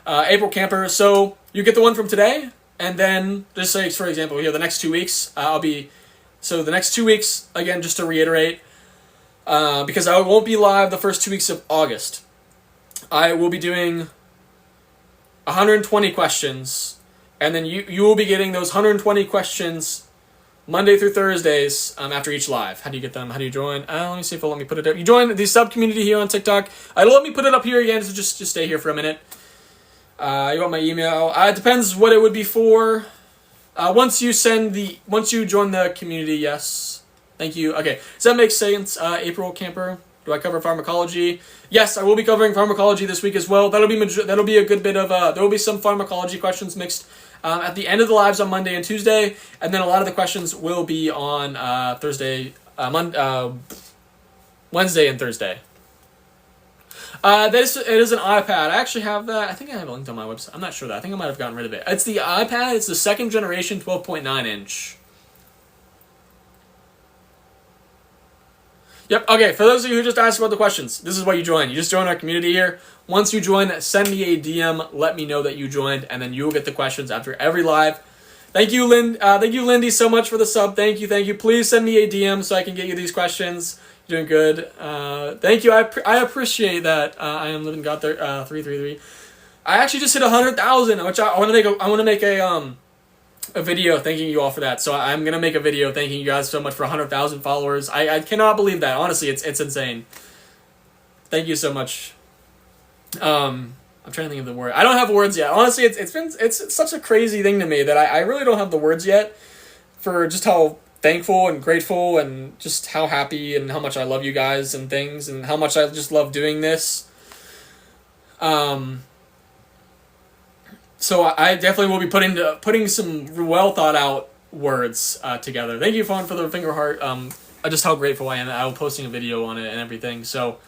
April Camper. So you get the one from today, and then just say, for example, here the next 2 weeks, So the next 2 weeks, again, just to reiterate, because I won't be live the first 2 weeks of August. I will be doing 120 questions, and then you will be getting those 120 questions Monday through Thursdays after each live. How do you get them? How do you join? Let me see if it'll let me put it up. You join the sub community here on TikTok. It'll let me put it up here again, so just stay here for a minute. You want my email? It depends what it would be for. Once you join the community, yes. Thank you. Okay, does that make sense? April Camper. Do I cover pharmacology? Yes, I will be covering pharmacology this week as well. That'll be a good bit of there will be some pharmacology questions mixed at the end of the lives on Monday and Tuesday, and then a lot of the questions will be on Wednesday and Thursday. It is an iPad. I actually have that. I think I have it linked on my website. I'm not sure that. I think I might have gotten rid of it. It's the iPad. It's the second generation 12.9 inch. Yep, okay, for those of you who just asked about the questions, this is what you join. You just join our community here. Once you join, send me a DM, let me know that you joined, and then you will get the questions after every live. Thank you, Lindy, so much for the sub. Thank you. Please send me a DM so I can get you these questions. You're doing good. Thank you. I appreciate that. I am living God there. 333. I actually just hit 100,000, which I want to make a video thanking you all for that. So I'm gonna make a video thanking you guys so much for 100,000 followers. I cannot believe that. Honestly, it's insane. Thank you so much. I'm trying to think of the word. I don't have words yet. Honestly, it's such a crazy thing to me that I really don't have the words yet for just how thankful and grateful and just how happy and how much I love you guys and things and how much I just love doing this. So I definitely will be putting some well thought out words together. Thank you, Fawn, for the finger heart. Just how grateful I am. I will posting a video on it and everything. So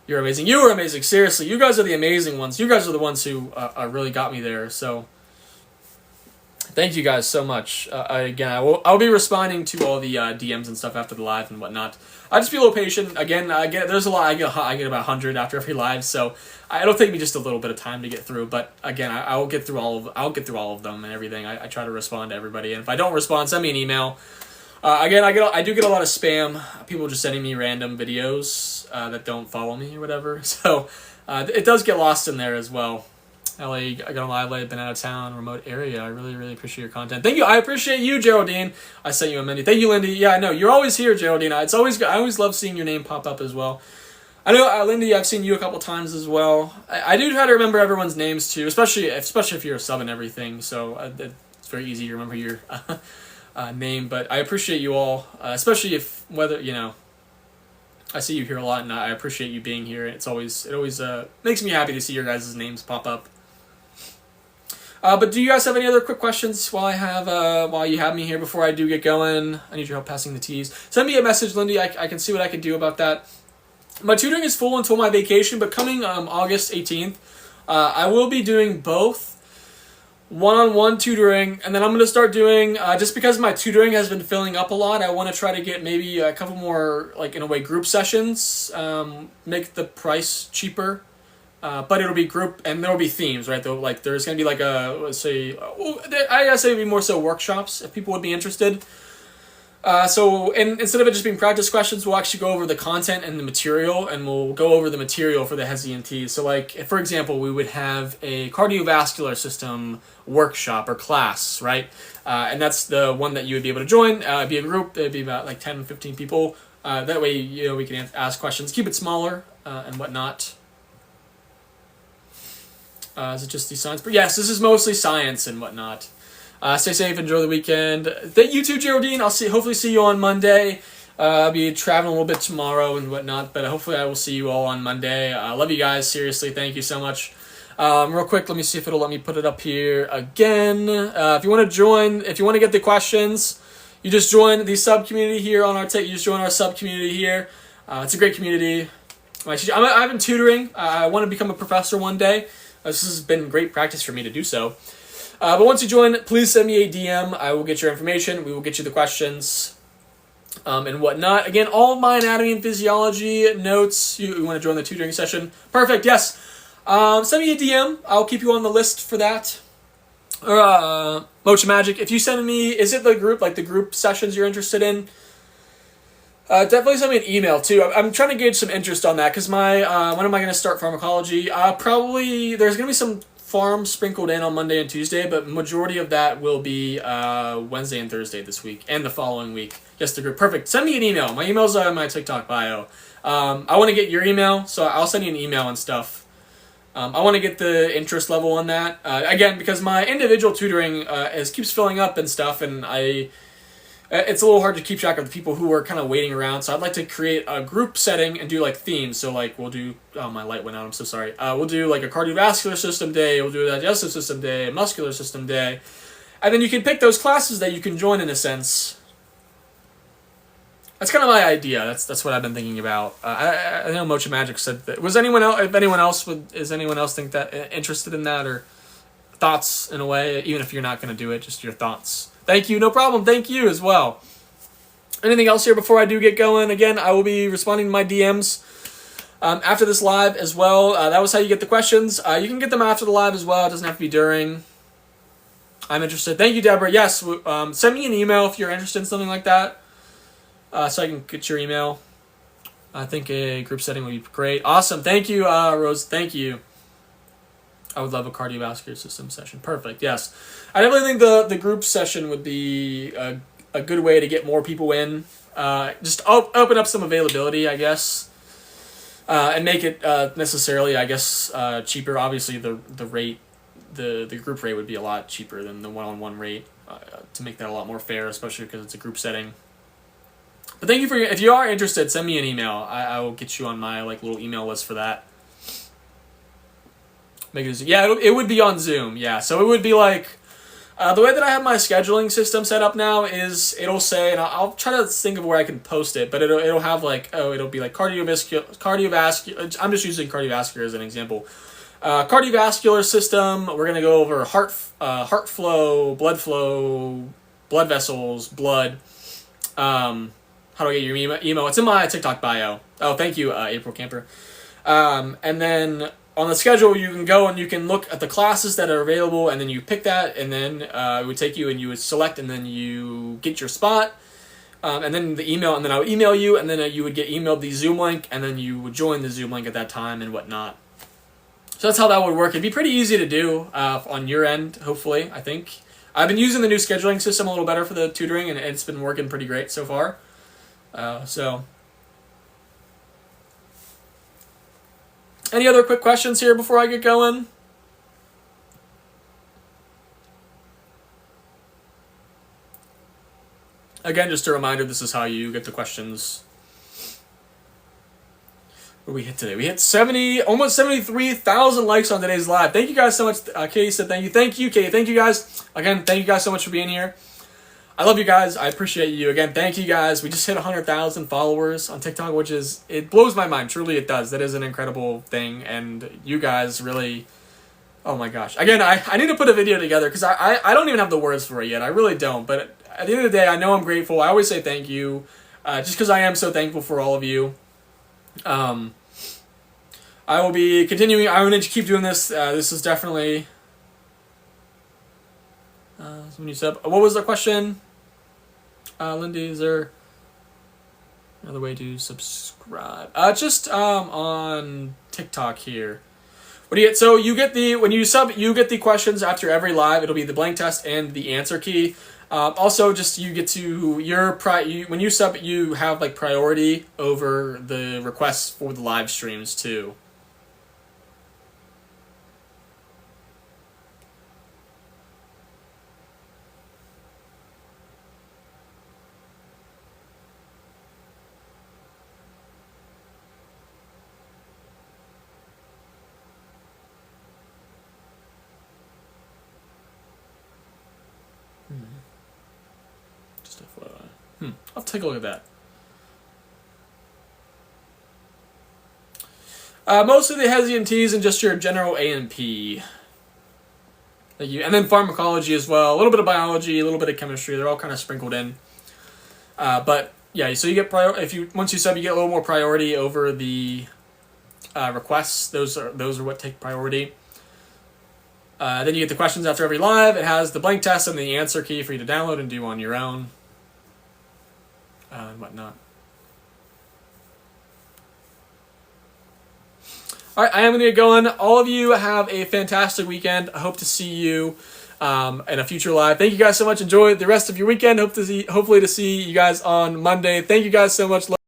you're amazing. You are amazing. Seriously, you guys are the amazing ones. You guys are the ones who really got me there. So thank you guys so much. Again, I'll be responding to all the DMs and stuff after the live and whatnot. I'll just be a little patient. Again, there's a lot. I get about 100 after every live, so it'll take me just a little bit of time to get through. But again, I'll get through all of them and everything. I try to respond to everybody, and if I don't respond, send me an email. Again, I do get a lot of spam. People just sending me random videos that don't follow me or whatever. So it does get lost in there as well. LA, I got a live late, been out of town, remote area. I really, really appreciate your content. Thank you. I appreciate you, Geraldine. I sent you a menu. Thank you, Lindy. Yeah, I know. You're always here, Geraldine. It's always good. I always love seeing your name pop up as well. I know, Lindy, I've seen you a couple times as well. I do try to remember everyone's names too, especially if you're a sub and everything. So it's very easy to remember your name. But I appreciate you all, especially I see you here a lot, and I appreciate you being here. It always makes me happy to see your guys' names pop up. But do you guys have any other quick questions while you have me here before I do get going? I need your help passing the TEAS. Send me a message, Lindy. I can see what I can do about that. My tutoring is full until my vacation, but coming August 18th, I will be doing both one-on-one tutoring, and then I'm going to start doing, just because my tutoring has been filling up a lot, I want to try to get maybe a couple more, in a way, group sessions, make the price cheaper. But it'll be group, and there'll be themes, right? There's going to be I guess it would be more so workshops if people would be interested. So instead of it just being practice questions, we'll actually go over the content and the material, and we'll go over the material for the HESI and TEAS. So for example, we would have a cardiovascular system workshop or class, right? And that's the one that you would be able to join. It'd be a group. It'd be about 10, 15 people. That way, we can ask questions, keep it smaller, and whatnot. Is it just the science? But yes, this is mostly science and whatnot. Stay safe, enjoy the weekend. Thank you too, Geraldine. I'll hopefully see you on Monday. I'll be traveling a little bit tomorrow and whatnot, but hopefully I will see you all on Monday. I love you guys, seriously. Thank you so much. Real quick, let me see if it'll let me put it up here again. If you want to join, if you want to get the questions, you just join the sub community here on our you just join our sub community here. It's a great community. I've been tutoring. I want to become a professor one day. This has been great practice for me to do so. But once you join, please send me a DM. I will get your information. We will get you the questions and whatnot. Again, all of my anatomy and physiology notes. You want to join the tutoring session? Perfect. Yes. Send me a DM. I'll keep you on the list for that. Or Mocha Magic. If you send me, is it the group, like the group sessions you're interested in? Definitely send me an email too. I'm trying to gauge some interest on that because my when am I going to start pharmacology? Probably there's going to be some farm sprinkled in on Monday and Tuesday, but majority of that will be Wednesday and Thursday this week and the following week. Yes, the group. Perfect. Send me an email. My email's on my TikTok bio. I want to get your email, so I'll send you an email and stuff. I want to get the interest level on that. Again, because my individual tutoring keeps filling up and stuff, and it's a little hard to keep track of the people who are kind of waiting around. So I'd like to create a group setting and do like themes. So like we'll do, oh, my light went out, I'm so sorry. We'll do like a cardiovascular system day, we'll do a digestive system day, a muscular system day. And then you can pick those classes that you can join in a sense. That's kind of my idea. That's what I've been thinking about. I know Mocha Magic said that. Is anyone else think that interested in that, or thoughts in a way? Even if you're not going to do it, just your thoughts. Thank you. No problem. Thank you as well. Anything else here before I do get going? Again, I will be responding to my DMs after this live as well. That was how you get the questions. You can get them after the live as well. It doesn't have to be during. I'm interested. Thank you, Deborah. Yes, send me an email if you're interested in something like that. So I can get your email. I think a group setting would be great. Awesome. Thank you, Rose. Thank you. I would love a cardiovascular system session. Perfect. Yes. I definitely think the group session would be a good way to get more people in. Just open up some availability, I guess. And make it necessarily, I guess, cheaper. Obviously, the rate, the group rate would be a lot cheaper than the one-on-one rate to make that a lot more fair, especially because it's a group setting. But thank you if you are interested, send me an email. I will get you on my little email list for that. Make it it would be on Zoom. Yeah, so it would be like the way that I have my scheduling system set up now is it'll say, and I'll try to think of where I can post it, but it'll have it'll be like cardiovascular. I'm just using cardiovascular as an example. Cardiovascular system. We're gonna go over heart flow, blood vessels, blood. How do I get your email? It's in my TikTok bio. Oh, thank you, April Camper. And then on the schedule, you can go and you can look at the classes that are available, and then you pick that, and then it would take you and you would select, and then you get your spot, and then the email, and then I would email you, and then you would get emailed the Zoom link, and then you would join the Zoom link at that time and whatnot. So that's how that would work. It'd be pretty easy to do on your end, hopefully, I think. I've been using the new scheduling system a little better for the tutoring, and it's been working pretty great so far. Any other quick questions here before I get going? Again, just a reminder, this is how you get the questions. What did we hit today? We hit almost 73,000 likes on today's live. Thank you guys so much. Katie said thank you. Thank you, Katie. Thank you guys. Again, thank you guys so much for being here. I love you guys. I appreciate you. Again, thank you guys. We just hit 100,000 followers on TikTok, which it blows my mind. Truly, it does. That is an incredible thing. And you guys really, oh my gosh. Again, I need to put a video together because I don't even have the words for it yet. I really don't. But at the end of the day, I know I'm grateful. I always say thank you just because I am so thankful for all of you. I will be continuing. I'm going to keep doing this. This is definitely... what was the question? Lindy, is there another way to subscribe? Just on TikTok here. What do you get? So you get when you sub, you get the questions after every live. It'll be the blank test and the answer key. Also, just you get to when you sub, you have priority over the requests for the live streams too. I'll take a look at that. Mostly the HESI and TEAS and just your general A and P. Thank you. And then pharmacology as well. A little bit of biology, a little bit of chemistry. They're all kind of sprinkled in. But yeah, so you get once you sub, you get a little more priority over the requests. Those are what take priority. Then you get the questions after every live. It has the blank test and the answer key for you to download and do on your own. And whatnot. All right, I am going to get going. All of you have a fantastic weekend. I hope to see you in a future live. Thank you guys so much. Enjoy the rest of your weekend. Hopefully to see you guys on Monday. Thank you guys so much.